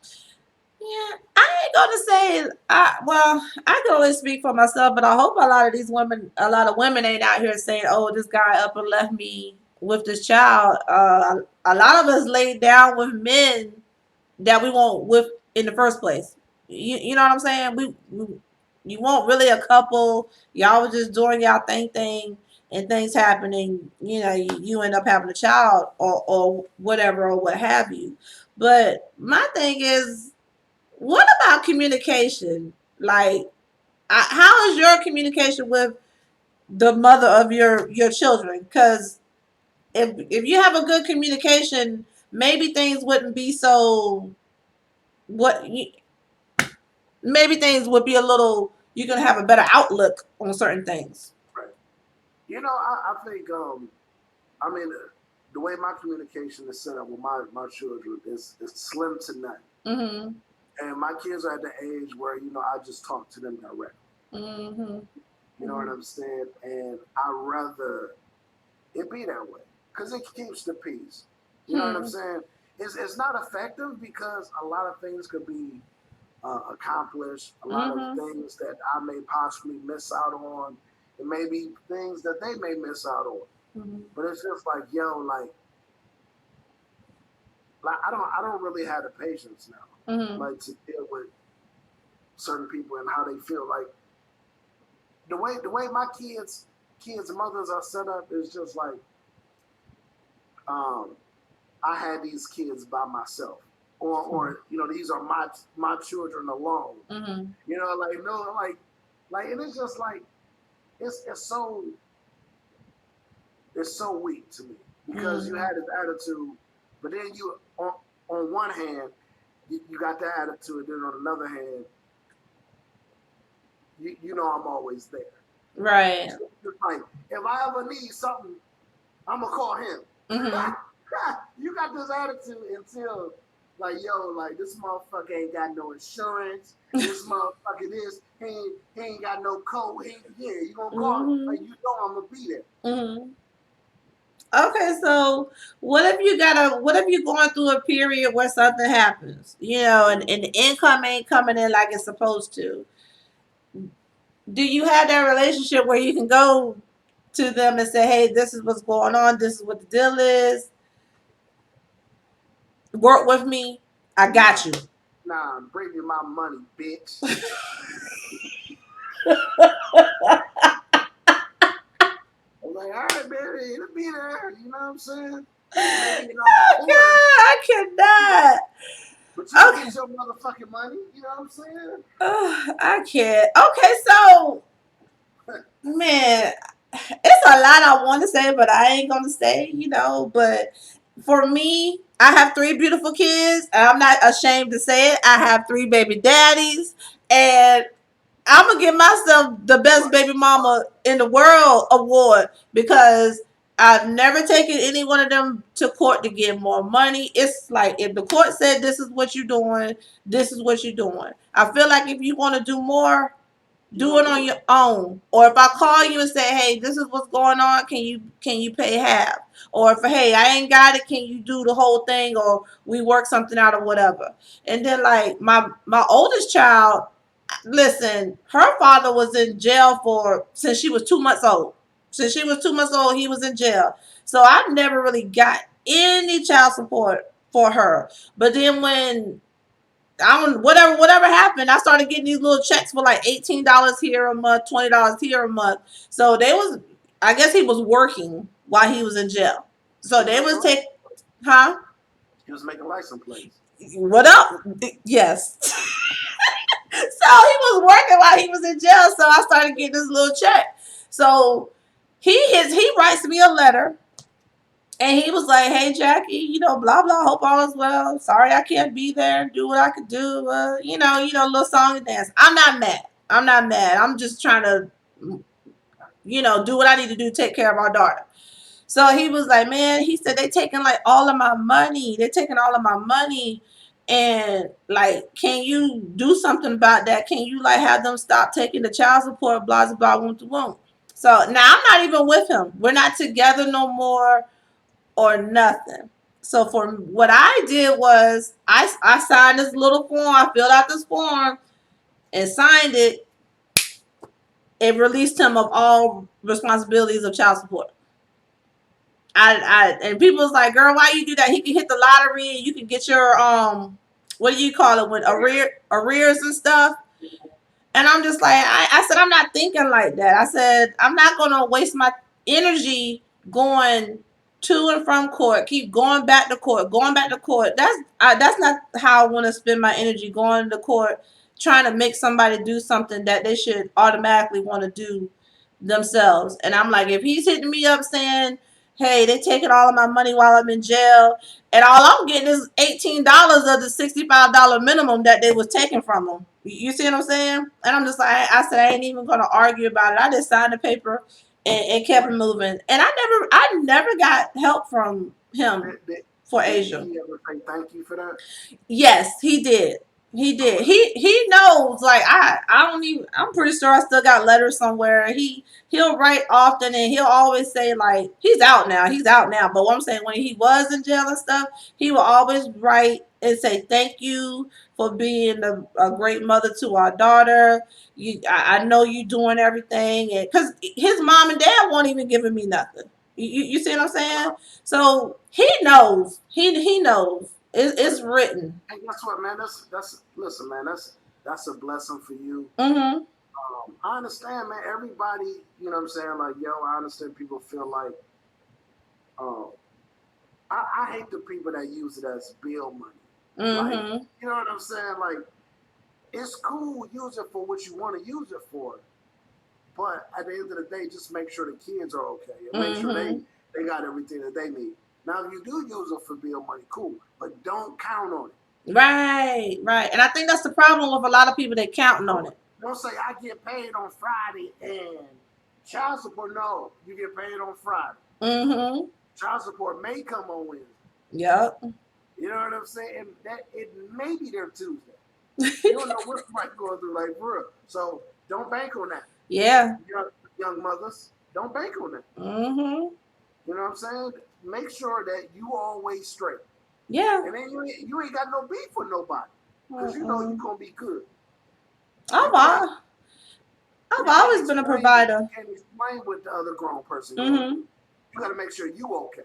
Yeah, I ain't gonna say. I can only speak for myself, but I hope a lot of women ain't out here saying, "Oh, this guy up and left me with this child." A lot of us laid down with men that we want with in the first place. You know what I'm saying? We you want really a couple. Y'all was just doing y'all thing, and things happening. You know, you end up having a child or whatever or what have you. But my thing is, what about communication? Like, how is your communication with the mother of your children? Because if you have a good communication, maybe things wouldn't be so. What maybe things would be a little. You can have a better outlook on certain things. Right. You know, I think, I mean, the way my communication is set up with my children is slim to none. Mm-hmm. And my kids are at the age where, I just talk to them directly. Mm-hmm. You know what I'm saying? And I rather it be that way because it keeps the peace. You know what I'm Hmm. saying? It's not effective because a lot of things could be accomplished, a lot of Mm-hmm. things that I may possibly miss out on, and maybe things that they may miss out on. Mm-hmm. But it's just like, yo, like I don't really have the patience now, Mm-hmm. like to deal with certain people and how they feel. Like the way my kids mothers are set up is just like um, I had these kids by myself, or these are my children alone. Mm-hmm. Like no, like and it's just like it's so weak to me because you Mm-hmm. had this attitude, but then you on one hand you got that attitude, and then on another hand you know I'm always there. Right. So it's like if I ever need something, I'm gonna call him. Mm-hmm. You got this attitude until like yo, like this motherfucker ain't got no insurance. This motherfucker he ain't got no code. Yeah, you gonna call him. Mm-hmm. Like you know I'm gonna be there. Mm-hmm. Okay, so what if you're going through a period where something happens, and the income ain't coming in like it's supposed to? Do you have that relationship where you can go to them and say, hey, this is what's going on, this is what the deal is, work with me, I got Nah, you. bring me my money, bitch. I'm like, all right, baby, it'll be there. You know what I'm saying? It ain't even on Oh recording, God, I cannot. but you gonna Okay. get your motherfucking money. You know what I'm saying? I can't. Okay, so man, it's a lot I want to say, but I ain't gonna say. But for me, I have three beautiful kids, and I'm not ashamed to say it. I have three baby daddies, and I'm gonna give myself the best baby mama in the world award because I've never taken any one of them to court to get more money. It's like if the court said this is what you're doing, this is what you're doing. I feel like if you want to do more, do it on your own. Or if I call you and say, hey, this is what's going on, can you pay half? Or if hey, I ain't got it, can you do the whole thing or we work something out or whatever. And then like my oldest child, listen, her father was in jail for since she was 2 months old. Since she was 2 months old, he was in jail. So I never really got any child support for her. But then when I don't whatever happened, I started getting these little checks for like $18 here a month, $20 here a month. So they was I guess he was working while he was in jail. So they was take huh? He was making license plates. What up? Yes. So he was working while he was in jail. So I started getting this little check. So he writes me a letter and he was like, "Hey Jackie, blah blah. Hope all is well. Sorry I can't be there. Do what I could do. Little song and dance. I'm not mad. I'm not mad. I'm just trying to, do what I need to do. Take care of our daughter." So he was like, man, he said they taking like all of my money. They're taking all of my money. And like, can you do something about that? Can you like have them stop taking the child support, blah, blah, blah, won't, won't. So now I'm not even with him. We're not together no more or nothing. So for what I did was I signed this little form. I filled out this form and signed it. It released him of all responsibilities of child support. And people was like, girl, why you do that? He can hit the lottery and you can get your what do you call it with arrears and stuff. And I'm just like, I said, I'm not thinking like that. I said, I'm not gonna waste my energy going to and from court, keep going back to court, going back to court. That's not how I want to spend my energy going to court, trying to make somebody do something that they should automatically want to do themselves. And I'm like, if he's hitting me up saying, hey, they taking all of my money while I'm in jail, and all I'm getting is $18 of the $65 minimum that they was taking from them. You see what I'm saying? And I'm just like, I said I ain't even gonna argue about it. I just signed the paper and kept it moving. And I never got help from him for Asia. Did he ever say thank you for that? Yes, he did. He did. He knows. Like I don't even. I'm pretty sure I still got letters somewhere. He'll write often and he'll always say like he's out now. He's out now. But what I'm saying when he was in jail and stuff, he will always write and say thank you for being a great mother to our daughter. I know you doing everything, and because his mom and dad won't even giving me nothing. You see what I'm saying? So he knows. He knows. It's written. Hey, guess what, man? That's listen, man. That's a blessing for you. Mm-hmm. I understand, man. Everybody, you know what I'm saying? Like, yo, I understand people feel like, um, I hate the people that use it as bill money. Mm-hmm. Like, you know what I'm saying? Like, it's cool, use it for what you want to use it for. But at the end of the day, just make sure the kids are okay and make sure they got everything that they need. Now, if you do use it for bill money, cool, but don't count on it. Right, right. And I think that's the problem with a lot of people that counting on it. Don't say I get paid on Friday and child support. No, you get paid on Friday. Mm-hmm. Child support may come on Wednesday. Yep. You know what I'm saying? That it may be there Tuesday. You don't know what might go through, like, bro. So don't bank on that. Yeah. Young mothers, don't bank on that. Mm-hmm. You know what I'm saying? Make sure that you always straight. Yeah. And then you ain't got no beef with nobody because you know you're gonna be good. I've always been a provider. You can't explain with the other grown person. Mm-hmm. You got to make sure you okay.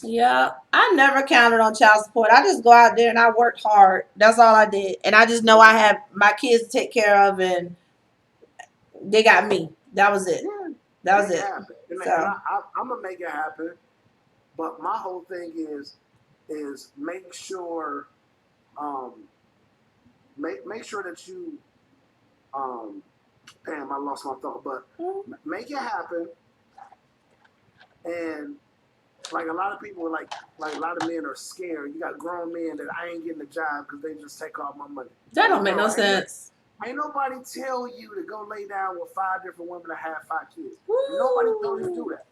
Yeah, I never counted on child support. I just go out there and I worked hard. That's all I did. And I just know I had my kids to take care of and they got me. That was it. Yeah, that was it. Happen. And so I'm gonna make it happen. But my whole thing is make sure, make sure that you, damn, I lost my thought. But make it happen. And like a lot of people, like a lot of men are scared. You got grown men that I ain't getting a job because they just take all my money. That don't make no sense. Ain't nobody tell you to go lay down with 5 different women that have 5 kids. Nobody told you to do Woo. that.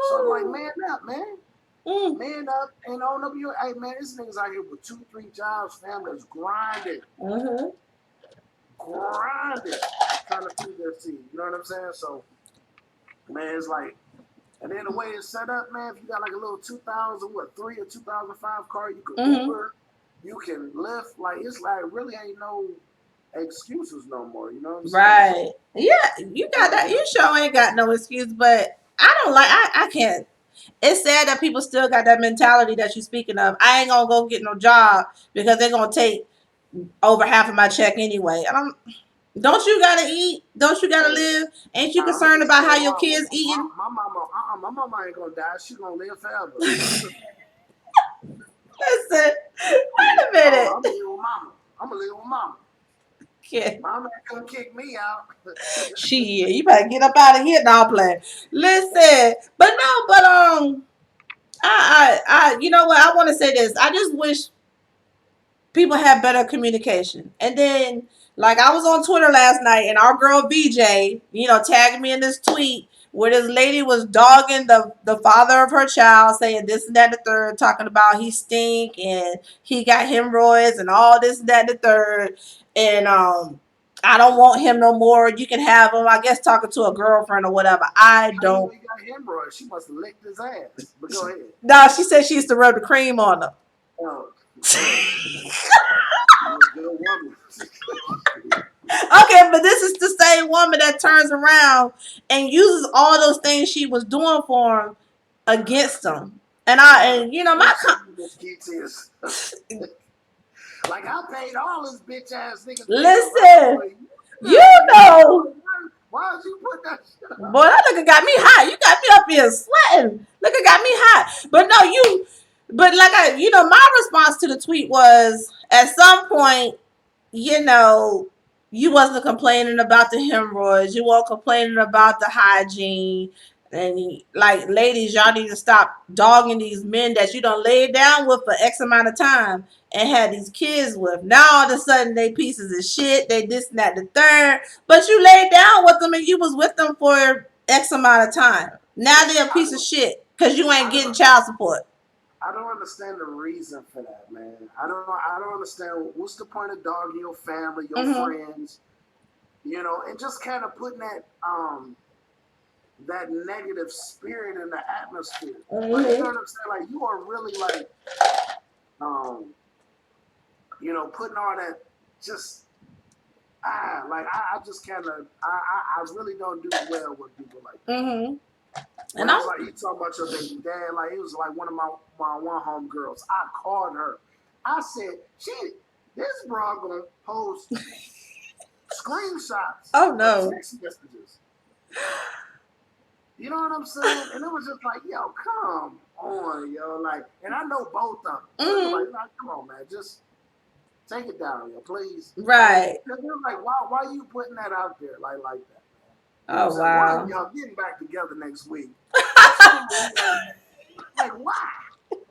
So I'm like, Woo. man up, man. Mm. Man up and own up your. Hey, man, this niggas out here with 2, 3 jobs, families grinding, Mm-hmm. grinding, trying to feed their seed. You know what I'm saying? So, man, it's like, and then the way it's set up, man, if you got like a little 2003 or 2005 car, you can Mm-hmm. Uber, you can Lyft. Like, it's like really ain't no excuses no more. You know what I'm saying? So, Right. Yeah, you got that. You sure ain't got no excuse, but I don't like I can't. It's sad that people still got that mentality that you're speaking of. I ain't gonna go get no job because they're gonna take over half of my check anyway. Don't you gotta eat? Don't you gotta hey, live? Ain't you nah, let concerned me about tell how you your what, kids eating? my mama ain't gonna die. She gonna live forever. Listen, wait a Oh, I'm minute. gonna live with mama. I'm gonna live with mama. Yeah. Mama ain't gonna kick me out. Shit, you better get up out of here now, play. Listen, but no, but you know what? I want to say this. I just wish people have better communication. And then, like, I was on Twitter last night, and our girl VJ, tagged me in this tweet where this lady was dogging the father of her child, saying this and that and the third, talking about he stink and he got hemorrhoids and all this and that and the third, and I don't want him no more. You can have him. I guess talking to a girlfriend or whatever. I How you know don't. he got hemorrhoids? She must have licked his ass. But go ahead. No, she said she used to rub the cream on him. Oh, oh, you a good woman. Okay, but this is the same woman that turns around and uses all those things she was doing for him against him. And Let me show you this QTS. Like I paid all this bitch ass niggas bills. I don't know listen, what you you doing. know, Why would you put that shit boy, up? that nigga got me hot. You got me up here sweating. Nigga got me hot. But no, but like my response to the tweet was at some point you know, you wasn't complaining about the hemorrhoids. You weren't complaining about the hygiene. And like, ladies, y'all need to stop dogging these men that you don't lay down with for X amount of time and had these kids with. Now all of a sudden they pieces of shit. They this and that the third. But you laid down with them and you was with them for X amount of time. Now they're a I piece of don't. shit because you ain't I getting don't. child support. I don't understand the reason for that, man. I don't. I don't understand what's the point of dogging your family, your Mm-hmm. friends, and just kind of putting that negative spirit in the atmosphere. Like, you know Mm-hmm. what I'm saying? Like, you are really like, um, putting all that just like I just kind of I really don't do well with people like that. Mm-hmm. And When I'm it's like you talking about your baby dad, like it was like one of my one home girls. I called her. I said, this bra gonna post screenshots oh of no. text messages. You know what I'm saying? And it was just like, yo, come on, yo. Like, and I know both of them. So it was Mm-hmm. like, come on, man. Just take it down, yo, please. Like, Right. cause they're like, why are you putting that out there like that, man? You know what I'm Oh saying? One of wow. y'all getting back together next week. But two of them, like, why?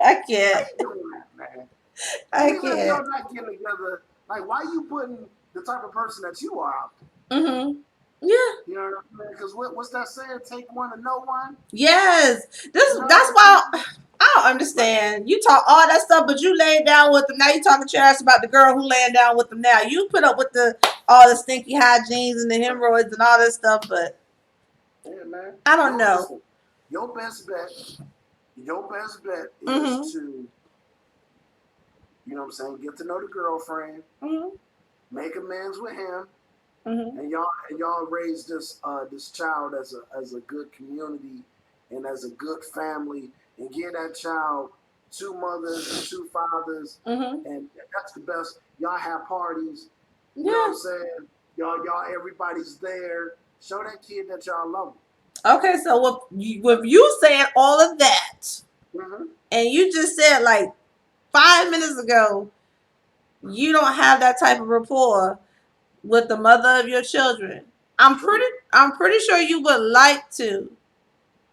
I Why can't. you doing that, man? And I even if y'all can't. not getting together, like, why you putting the type of person that you are out there? Mm-hmm. Yeah. You know what I'm saying? Because what's that saying? Take one to know one. Yes. You know what That's I'm why saying? I don't Like, understand. You talk all that stuff, but you laid down with them. Now you talking trash about the girl who laying down with them now. You put up with the all the stinky hygienes and the hemorrhoids and all this stuff, but yeah, man. I don't Yo, know. listen. Your best bet. Your best bet is Mm-hmm. to, get to know the girlfriend, Mm-hmm. make amends with him, Mm-hmm. and y'all raise this child as a good community and as a good family, and give that child two mothers and two fathers, Mm-hmm. and that's the best. Y'all have parties, you know what Yeah. I'm saying? Y'all, everybody's there. Show that kid that y'all love Okay, so with you saying all of that, him. Mm-hmm. and you just said like 5 minutes ago, you don't have that type of rapport with the mother of your children. I'm True, pretty I'm pretty sure you would like to.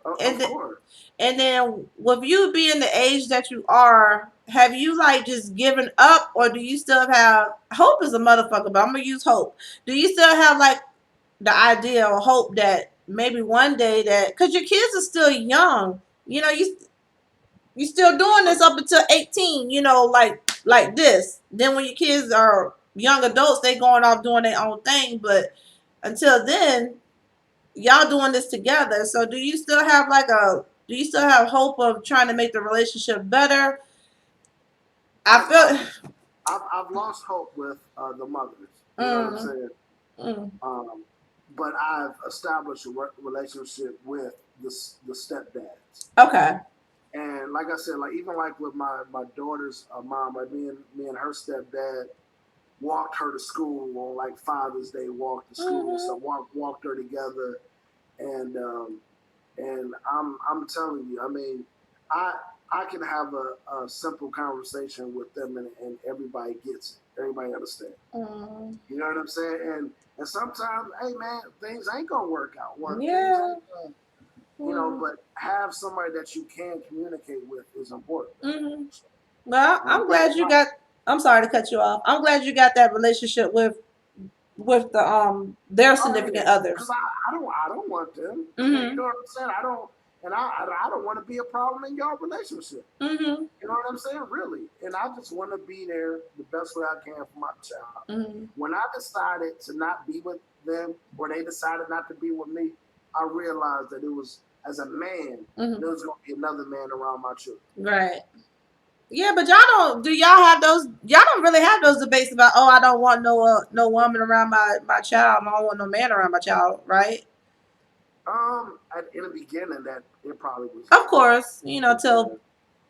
of And th- course. and then with you being the age that you are, have you like just given up, or do you still have hope? Is a motherfucker, but I'm gonna use hope. Do you still have like the idea or hope that maybe one day that because your kids are still young, you know, you still doing this up until 18, you know, like this. Then when your kids are young adults, they going off doing their own thing. But until then, y'all doing this together. So do you still have hope of trying to make the relationship better? I I've I've feel I've lost hope with the mothers. You know what I'm mm, saying? mm, Um, but I've established a relationship with the stepdads. okay. And like I said, like even like with my daughter's mom, like me and her stepdad walked her to school on like Father's Day, walked to school and Hmm. stuff, walked her together, and I'm telling you, I mean, I I can have a simple conversation with them and everybody gets it, everybody understands. Mm, You know what I'm saying? And sometimes, hey man, things ain't gonna work out. Or things yeah. ain't gonna, Mm, but have somebody that you can communicate with is important. hmm. Well, You know, I'm glad you got. I'm sorry to cut you off. I'm glad you got that relationship with their oh yeah, significant because others. I don't want them. You Mm-hmm. know what I'm saying? I don't, and I don't want to be a problem in your relationship. Mm-hmm. You know what I'm saying? Really. And I just want to be there the best way I can for my child. Mm-hmm. When I decided to not be with them, or they decided not to be with me, I realized that it was, as a man, Mm-hmm. there was going to be another man around my children. Right. Yeah, but y'all don't. Do y'all have those? Y'all don't really have those debates about. Oh, I don't want no woman around my child. I don't want no man around my child. Right. In the beginning, that it probably was Of like that. course, you know, till Because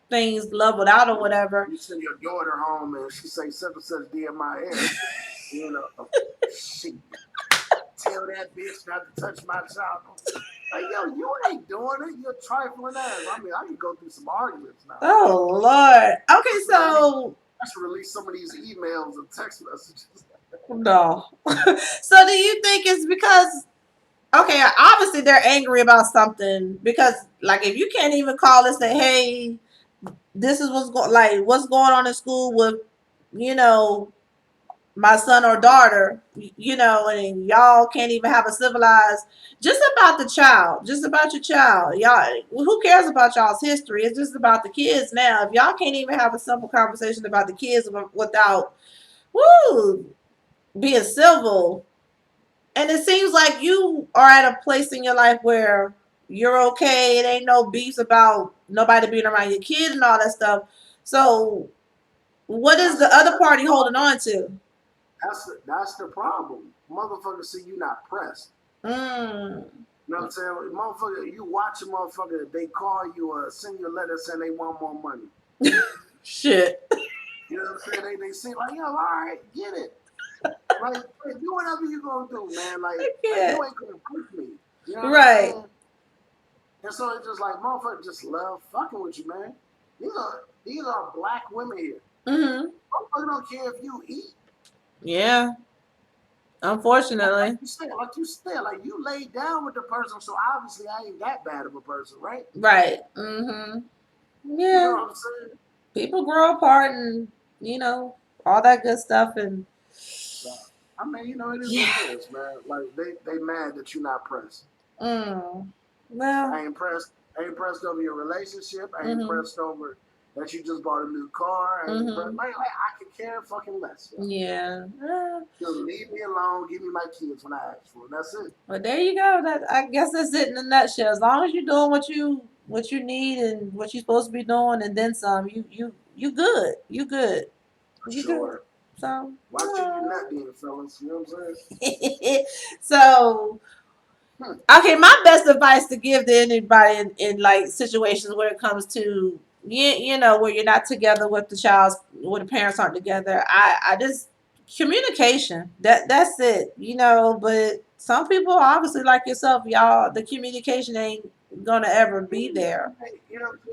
things leveled out or whatever. you send your daughter home and she say such and such DMIS, you know, shit. Tell that bitch not to touch my child. Like, yo, you ain't doing it. You're trifling ass. I mean, I can go through some arguments now. Oh Lord. Okay, so I should release some of these emails and text messages. no. So do you think it's because okay, obviously they're angry about something because like if you can't even call and say, hey, this is what's going on in school with, you know, my son or daughter, you know, and y'all can't even have a civilized just about the child, just about your child. Y'all who cares about y'all's history? It's just about the kids now. If y'all can't even have a simple conversation about the kids without woo being civil, and it seems like you are at a place in your life where you're okay. It ain't no beefs about nobody being around your kid and all that stuff. So, what is the other That's the party holding problem. on to? That's the problem. Motherfuckers see you not pressed. Mm. You know what I'm saying? Motherfucker, you watch a motherfucker, they call you or send you a letter saying they want more money. Shit. You know what I'm saying? They say like, yo, all right, get it. Like, do whatever you gonna do, man. I Like can't. you ain't gonna push me. You know what I'm Right. saying? And so it's just like motherfuckers just love fucking with you, man. These are black women here. Mm-hmm. Motherfuckers don't care if you eat. Yeah. Like Unfortunately. like you laid down with the person, so obviously I ain't that bad of a person, right? Right. Mm-hmm. You know Yeah. what I'm saying? People grow apart and, you know, all that good stuff. And, So I mean, it is yeah. what it is, man. Like they mad that you're not pressed. Mm. Well, I ain't pressed. I ain't pressed over your relationship. I ain't mm-hmm. pressed over that you just bought a new car. I ain't pressed. Mm-hmm. Like I can care fucking less. Yo. Yeah. Just leave me alone. Give me my kids when I ask for them. That's it. Well, there you go. That I guess that's it in a nutshell. As long as you're doing what you need and what you're supposed to be doing, and then some, you good. You good. For You good. sure. So, Watch who you not being, fellas. You know what I'm saying? so Hmm. okay. My best advice to give to anybody in like situations where it comes to you know where you're not together with the child, where the parents aren't together. I just communication. That's it. You know, but some people obviously like yourself, y'all. The communication ain't gonna ever be there.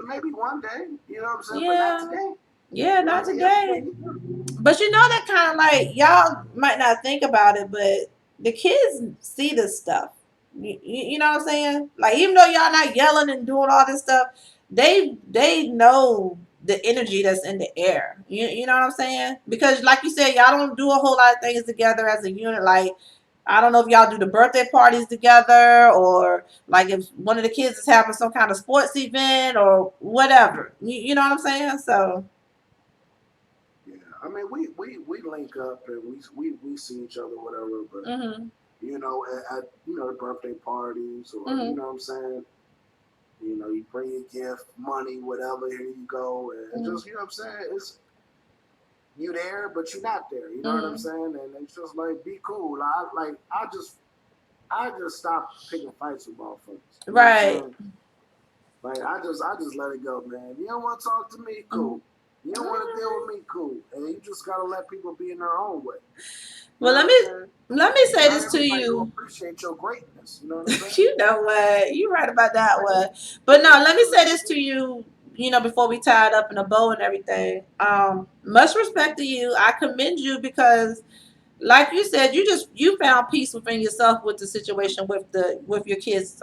Maybe one day. You know what I'm saying? But not Yeah. today. Yeah, not Not yesterday today. either. But you know that kind of like y'all might not think about it, but the kids see this stuff. You know what I'm saying? Like even though y'all not yelling and doing all this stuff, they know the energy that's in the air. You know what I'm saying? Because like you said, y'all don't do a whole lot of things together as a unit. Like I don't know if y'all do the birthday parties together or like if one of the kids is having some kind of sports event or whatever. You know what I'm saying? So Yeah, I mean, we link up and we see each other, whatever. But mhm. at the birthday parties or you Mhm. know what I'm saying. You bring your gift, money, whatever. Here you go, and Mhm. just you know what I'm saying. It's you there, but you're not there. You know what I'm Mhm. saying? And it's just like be cool. I just stopped picking fights with motherfuckers. You know what I'm Right. saying? Like I just let it go, man. You don't want to talk to me, Mhm. cool. You don't want to deal with me, cool. And you just gotta let people be in their own way. You Well, know what I'm saying? let me say Not this to everybody gonna you. appreciate your greatness. You know what I'm saying? You know what? You're right about that one. But no, let me say this to you, before we tie it up in a bow and everything. Much respect to you. I commend you because like you said, you found peace within yourself with the situation with your kids'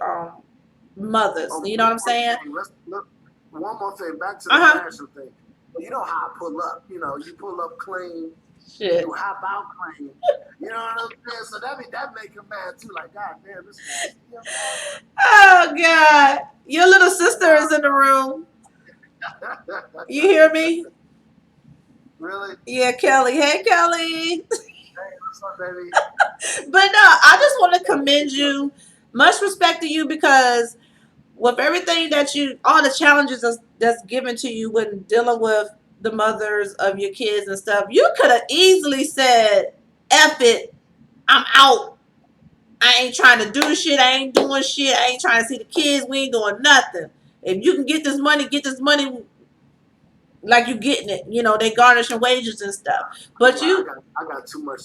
mothers. Oh, You know what one I'm more saying? thing. Let's look. One more thing. Back to the Uh-huh. fashion thing. You know how I pull up. You pull up clean. Shit. You hop out clean. You know what I'm saying? So that make him mad too. Like, God damn, this nasty. You know Oh God. Your little sister is in the room. what You I'm hear saying? me? Really? Yeah, Kelly. Hey Kelly. Hey, what's up, baby? But no, I just want to commend you. Much respect to you because with everything all the challenges that's given to you when dealing with the mothers of your kids and stuff, you could have easily said, F it, I'm out. I ain't trying to do shit. I ain't doing shit. I ain't trying to see the kids. We ain't doing nothing. If you can get this money like you getting it. They garnishing wages and stuff. But Like, you, I got too much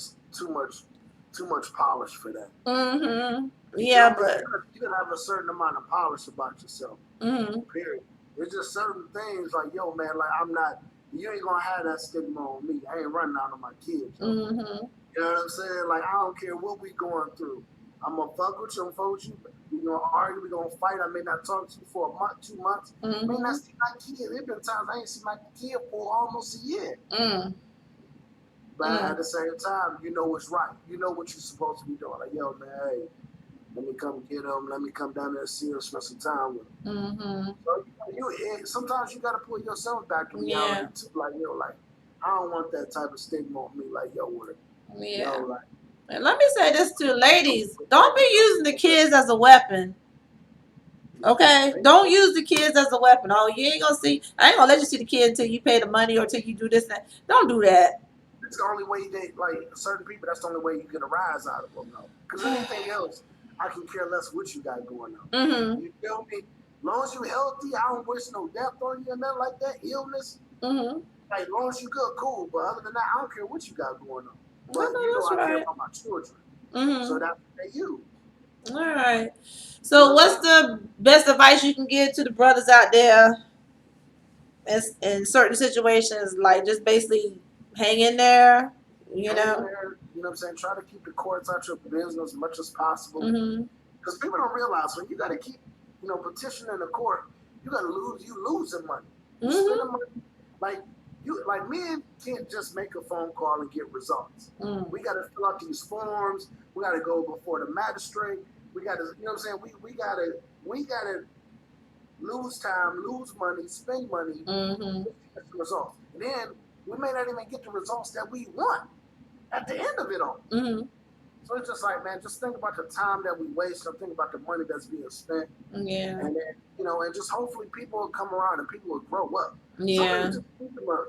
polish for that. mm-hmm. You feel Yeah, me? but, You gotta have a certain amount of polish about yourself. mm-hmm. Period. There's just certain things like, yo, man, like I'm not. You ain't gonna have that stigma on me. I ain't running out on my kids, yo. Mm-hmm. You know what I'm saying? Like I don't care what we going through. I'm gonna fuck with you, I'm gonna fuck with you. We gonna argue, we gonna fight. I may not talk to you for a month, 2 months. I may Mm-hmm. not see my kid. There's been times I ain't seen my kid for almost a year. Mm. But at Mm. the same time, you know what's right. You know what you're supposed to be doing. Like, yo, man, hey, let me come get him. Let me come down there and see him, spend some time with him. Mm-hmm. So sometimes you gotta pull yourself back to reality Yeah. too. Like, like I don't want that type of stigma on me. Like, Yeah. like And let me say this to I'm ladies. Don't be protecting using the something. kids as a weapon. Okay? Don't use the kids as a weapon. Oh, you ain't gonna see I ain't gonna let you see the kid until you pay the money or until you do this and that. Don't do that. It's the only way they like certain people. That's the only way you get a rise out of them, though. Because anything else, I can care less what you got going on. Mm-hmm. You feel me? As long as you healthy, I don't wish no death on you and nothing like that. Illness, Mm-hmm. like as long as you good, cool. But other than that, I don't care what you got going on. I But know that's I care right. about my children, so Mm-hmm. that's what they use. All right. You know So what I'm what's saying? the best advice you can give to the brothers out there in certain situations? Like just basically hang in there, you Hang in know? there. You know what I'm saying? Try to keep the courts out your business as much as possible. Mm-hmm. Because people don't realize when you got to keep, petitioning the court, you losing money. You spending Mm-hmm. money like like men can't just make a phone call and get results. Mm. We got to fill out these forms. We got to go before the magistrate. We got to, you know what I'm saying? We got to lose time, lose money, spend money Mm-hmm. to get the results. And then we may not even get the results that we want at the end of it all. Mm-hmm. So it's just like, man, just think about the time that we waste and think about the money that's being spent. Yeah. And then, and just hopefully people will come around and people will grow up. Some Yeah. people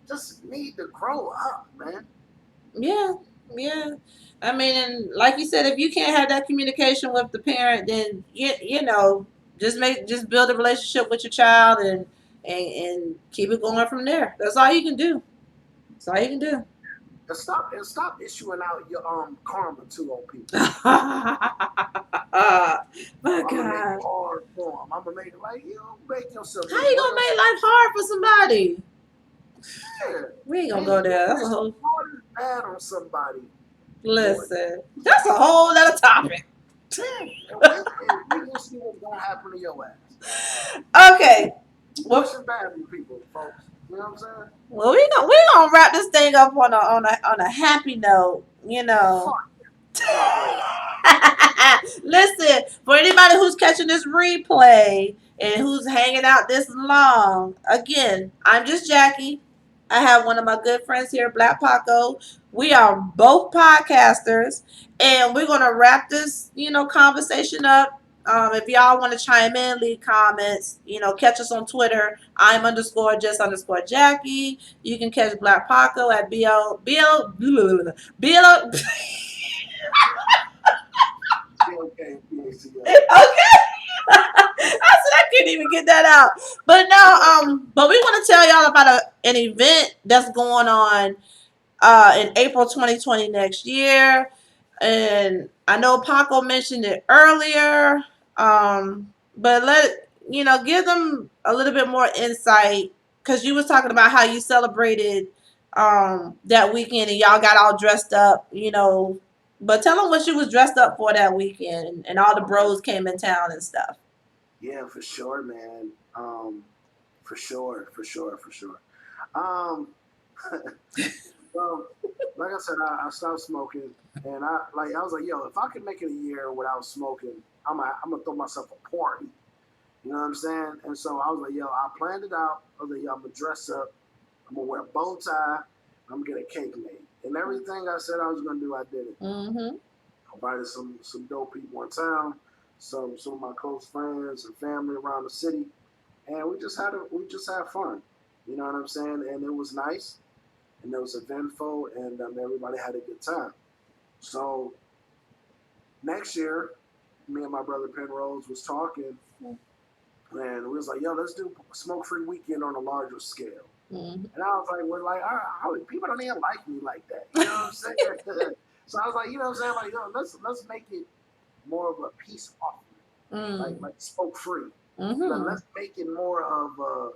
just need to grow up, man. Yeah. Yeah. I mean, and like you said, if you can't have that communication with the parent, then just build a relationship with your child and keep it going from there. That's all you can do. That's all you can do. And stop issuing out your karma too on people. My I'm gonna make it God. hard for them. I'm gonna make it like you make yourself How the you gonna worst. make life hard for somebody? Yeah. We ain't gonna And go you there. That's a wish whole hard is bad on somebody. Boy, listen. That's a whole other topic. yeah. And wait and see what's gonna happen to your ass. Okay. You Well, wishing bad on people, folks. You know what I'm saying? Well, we gonna wrap this thing up on a happy note. You know. Fuck. No, go ahead. Listen, for anybody who's catching this replay and who's hanging out this long, again, I'm just Jackie. I have one of my good friends here, Blk Paco. We are both podcasters, and we're gonna wrap this, conversation up. If y'all want to chime in, leave comments. Catch us on Twitter. I'm underscore just underscore Jackie. You can catch Blk Paco at BL. Okay, PACO. Okay. I said I couldn't even get that out. But no, but we want to tell y'all about an event that's going on in April 2020 next year. And I know Paco mentioned it earlier. But give them a little bit more insight because you was talking about how you celebrated that weekend and y'all got all dressed up. But tell them what you was dressed up for that weekend and all the Okay. bros came in town and stuff. Yeah, for sure, man. For sure, for sure, for sure. Um, well, like I said, I stopped smoking, and I was like, yo, if I could make it a year without smoking, I'm gonna throw myself a party. You know what I'm saying? And so I was like, yo, I planned it out. I was like, yo, I'm gonna dress up. I'm gonna wear a bow tie. I'm gonna get a cake made, and everything I said I was gonna do, I did it. Mm-hmm. I invited some dope people in town, some of my close friends and family around the city, and we just had fun. You know what I'm saying? And it was nice, and it was eventful, and everybody had a good time. So next year, me and my brother Penrose was talking, and we was like, "Yo, let's do SmokeFree Weekend on a larger scale." Mm-hmm. And I was like, "We're like, people don't even like me like that." You know what I'm saying? So I was like, you know what I'm saying? Like, yo, let's make it more of a peace offering, like smoke free. Mm-hmm. Let's make it more of a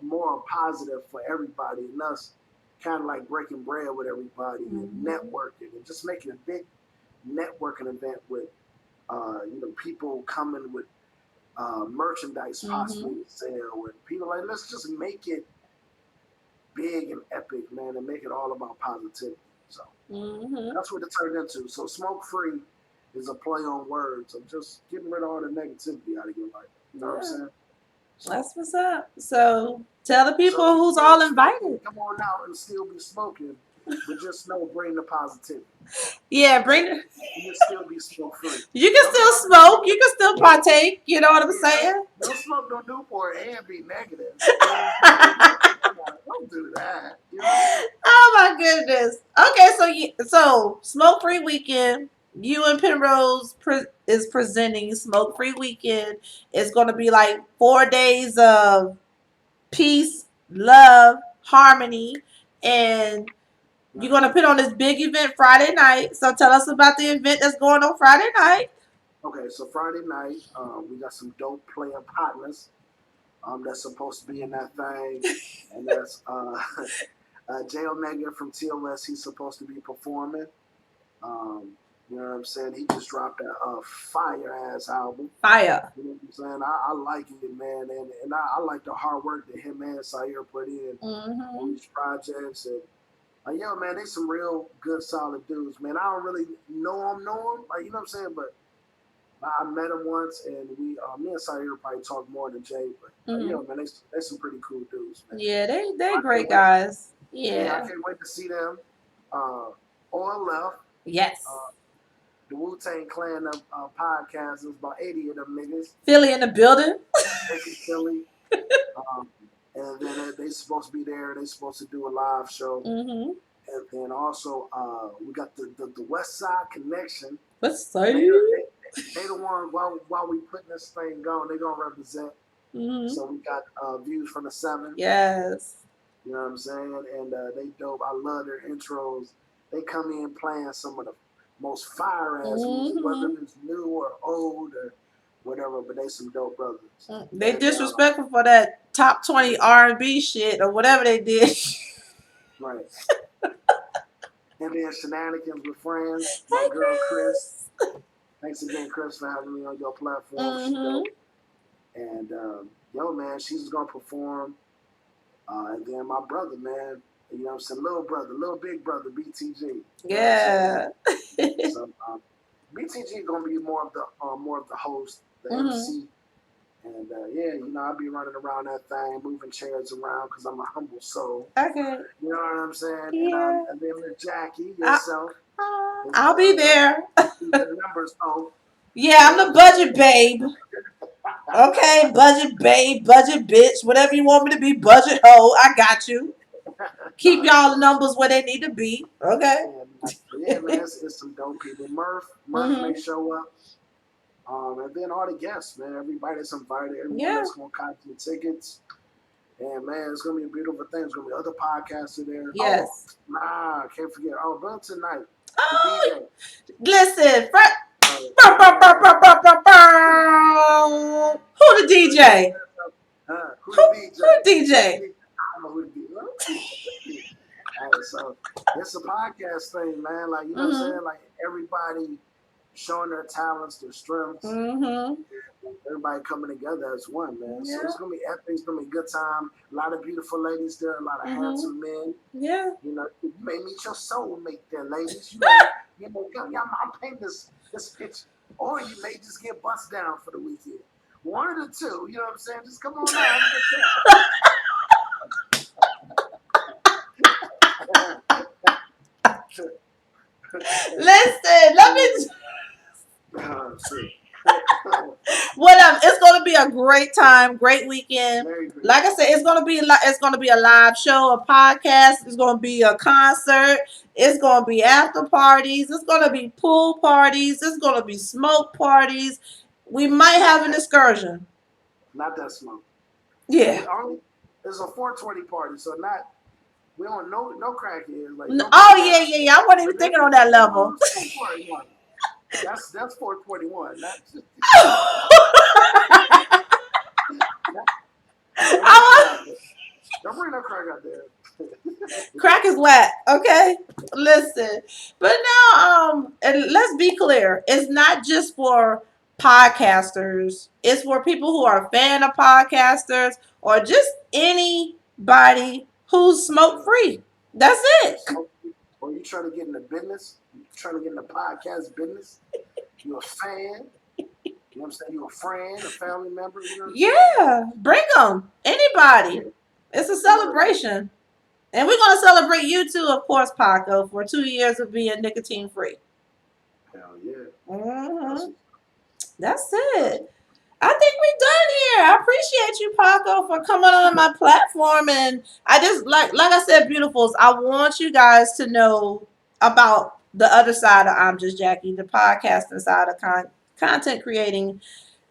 more positive for everybody, and us kind of like breaking bread with everybody and Mm-hmm. networking, and just making a big networking event with people coming with merchandise possibly Mm-hmm. to sell, and people like, let's just make it big and epic, man, and make it all about positivity. So Mm-hmm. that's what it turned into. So smoke free is a play on words of just getting rid of all the negativity out of your life. You know what I'm Yeah, saying? So that's what's up. So tell the so people if who's you're still all smoking, invited. come on out and still be smoking, but just know bring the positivity. Yeah, So bring. you can still be smoke free. You can Don't be still out there smoke. smoking. You can still partake. You know what I'm Yeah, don't, saying? don't smoke no Newport and be negative. You know what I'm saying? Don't do that. You know? Oh my goodness. Okay, so Smoke Free Weekend. You and Penrose is presenting Smoke Free Weekend. It's going to be like 4 days of peace, love, harmony, and you're going to put on this big event Friday night. So tell us about the event that's going on Friday night. Okay, so Friday night, we got some dope player partners that's supposed to be in that thing, and that's J Omega from TOS. He's supposed to be performing. Um, you know what I'm saying? He just dropped a fire ass album. Fire. You know what I'm saying? I like it, man, and I like the hard work that him and Sire put in on Mm-hmm. these projects. And yo, man, they some real good, solid dudes, man. I don't really know them, like you know what I'm saying, but I met him once, and me and Sire probably talk more than Jay, but Mm-hmm. man, they some pretty cool dudes, man. Yeah, they I great can't wait. guys. Yeah, I Yeah. can't wait to see them. On left, Yes. uh, the Wu Tang Clan of podcasts. There's about 80 of them niggas. Philly in the building. They from Philly. Um, and then they supposed to be there. They supposed to do a live show. Mm-hmm. And then also we got the West Side Connection. What's They say? the, they the one while we putting this thing going, they gonna represent. Mm-hmm. So we got views from the seven. Yes. You know what I'm saying? And they dope. I love their intros. They come in playing some of the most fire ass music, whether Mm-hmm. it's new or old or whatever. But they some dope brothers. They And disrespectful for that top 20 R&B shit or whatever they did. right. And then shenanigans with friends. My Hey, girl Chris. Chris. Thanks again, Chris, for having me on your platform. She Mm-hmm. dope. And yo, man, she's gonna perform And then my brother, man, you know what I'm saying, little brother, little big brother, BTG. You know what I'm saying? Yeah. So BTG gonna be more of the host, the Mm-hmm. MC, and yeah, I'll be running around that thing, moving chairs around because I'm a humble soul. Okay. You know what I'm saying? Yeah. And then Miss Jackie I, yourself is I'll be there. the numbers. Oh, Yeah, you I'm know the what I'm budget babe. Okay, budget babe, budget bitch, whatever you want me to be, budget hoe. I got you. saying? Keep Nah, you y'all the know. numbers where they need to be. Okay. Yeah, man, it's some dope people. Murph may Mm-hmm. show up. And then all the guests, man, everybody that's invited, everyone Yeah. that's gonna cop some tickets. And man, it's gonna be a beautiful thing. There's gonna be other podcasters there. Oh, Yes. nah, can't forget. Oh, Bill tonight, the Oh, DJ. listen. Yeah. Who the DJ? Who Who the DJ? who the Who the DJ? DJ? I don't know who the DJ. So it's a podcast thing, man. Like, you know what I'm Mm-hmm. saying? Like everybody showing their talents, their strengths, Mm-hmm. everybody coming together as one, man. So Yeah. it's gonna be epic. It's gonna be a good time. A lot of beautiful ladies there, a lot of Mm-hmm. handsome men. Yeah. You may meet your soulmate there, ladies. I'm painting this picture, or you may just get bust down for the weekend. One of the two, you know what I'm saying? Just come on out, have a good time. Listen, let me. See. What up? It's gonna be a great time, great weekend. Very great. Like I said, it's gonna be a live show, a podcast. It's gonna be a concert. It's gonna be after parties. It's gonna be pool parties. It's gonna be smoke parties. We might have an excursion. Not that smoke. Yeah. We only it's a 420 party, so not we don't no crackheads. Like don't get Oh it yeah, wrong. yeah, yeah. I wasn't even thinking on that level. It's 421. That's 421. Not just, don't bring that I out there. Don't bring no crack out there. Crack is whack. Okay, listen. But now, and let's be clear. It's not just for podcasters. It's for people who are a fan of podcasters or just anybody who's smoke free. That's it. Or you trying to get in the business? You trying to get in the podcast business? You're a fan. You know what I'm saying? You're a friend, a family member. You know what I'm saying? Yeah, bring them. Anybody. Yeah. It's a Word. celebration. And we're going to celebrate you too, of course, Paco, for 2 years of being nicotine free. Hell yeah. Mm-hmm. That's, That's that's it. I think we're done here. I appreciate you, Paco, for coming on my platform. And I just like I said, beautifuls, I want you guys to know about the other side of I'm Just Jackie, the podcasting side of content creating.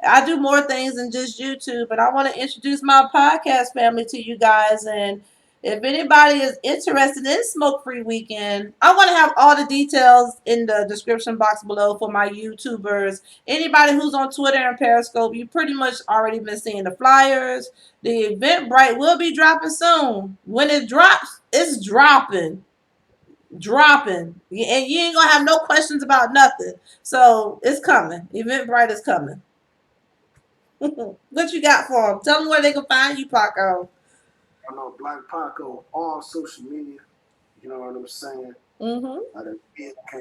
I do more things than just YouTube, but I want to introduce my podcast family to you guys. And if anybody is interested in Smoke Free Weekend, I want to have all the details in the description box below for my YouTubers. Anybody who's on Twitter and Periscope, you pretty much already been seeing the flyers. The Eventbrite will be dropping soon. When it drops, it's dropping. Dropping. And you ain't gonna have no questions about nothing. So it's coming. Eventbrite is coming. What you got for them? Tell them where they can find you, Paco. I know Blk Paco all social media. You know what I'm saying? Mm-hmm. The Paco.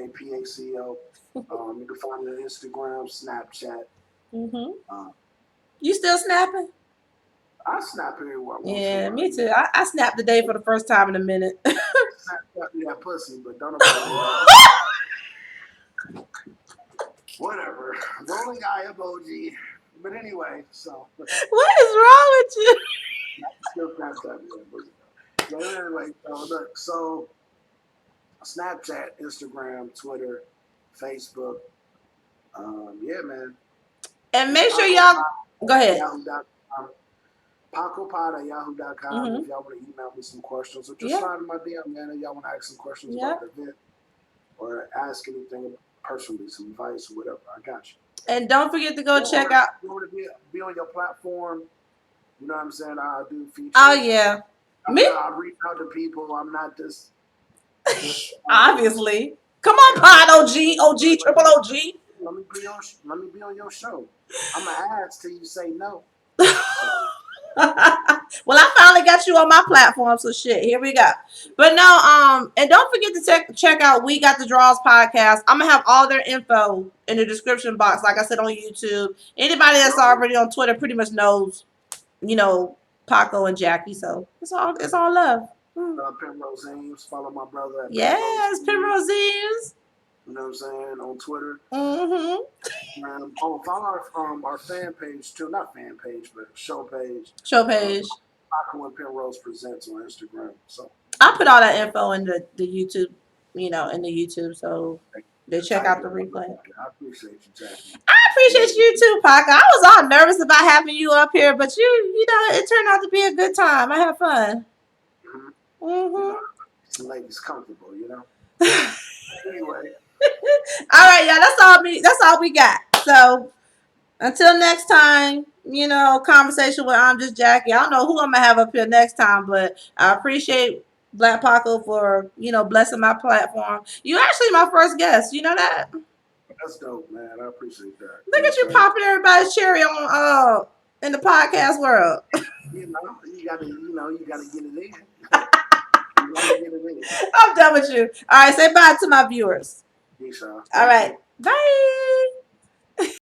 You can find me on Instagram, Snapchat. Mm-hmm. Uh, You still snapping? I snap everywhere once in a Yeah, while. me too. I snapped today for the first time in a minute. Snap me that pussy, but don't nobody know. Whatever. Rolling eye emoji. But anyway, so What is wrong with you? still Snapchat me that pussy. But anyway, look, so Snapchat, Instagram, Twitter, Facebook. Yeah, man. And make sure Paco y'all go ahead. Yahoo.com. PacoPod at Yahoo.com Mm-hmm. if y'all want to email me some questions or just Yeah. slide in my DM, man, if y'all want to ask some questions Yeah. about the event or ask anything personally, some advice or whatever. I got you. And don't forget to go check out. You want to be on your platform, you know what I'm saying? I'll do features. Oh yeah. Me? I'll reach out to people. I'm not just Obviously. Come on, Pod OG, triple OG. let me be on your show. I'm gonna ask till you say no. Well, I finally got you on my platform, so shit, here we go. But no, and don't forget to check out We Got the Draws podcast. I'm gonna have all their info in the description box, like I said on YouTube. Anybody that's already on Twitter pretty much knows, you know, Paco and Jackie. So it's all love. Penrose Ames. Follow my brother at Yes, Penrose. Penrose Eves. You know what I'm saying? On Twitter. Mm-hmm. Follow our fan page too. Not fan page, but show page. Show page. Paco and Penrose Presents on Instagram. So I'll put all that info in the YouTube, in the YouTube, so they check out the replay. I appreciate you, Jackie. I appreciate you too, Paco. I was all nervous about having you up here, but it turned out to be a good time. I had fun. Some ladies comfortable, Anyway. All right, y'all. That's all we got. So until next time, conversation with I'm Just Jackie. I don't know who I'm gonna have up here next time, but I appreciate Blk Paco for blessing my platform. You actually my first guest. You know that? That's dope, man. I appreciate that. Look at you popping everybody's cherry on in the podcast world. You gotta get it in. You gotta get it in. I'm done with you. All right, say bye to my viewers. Peace out. All right, bye.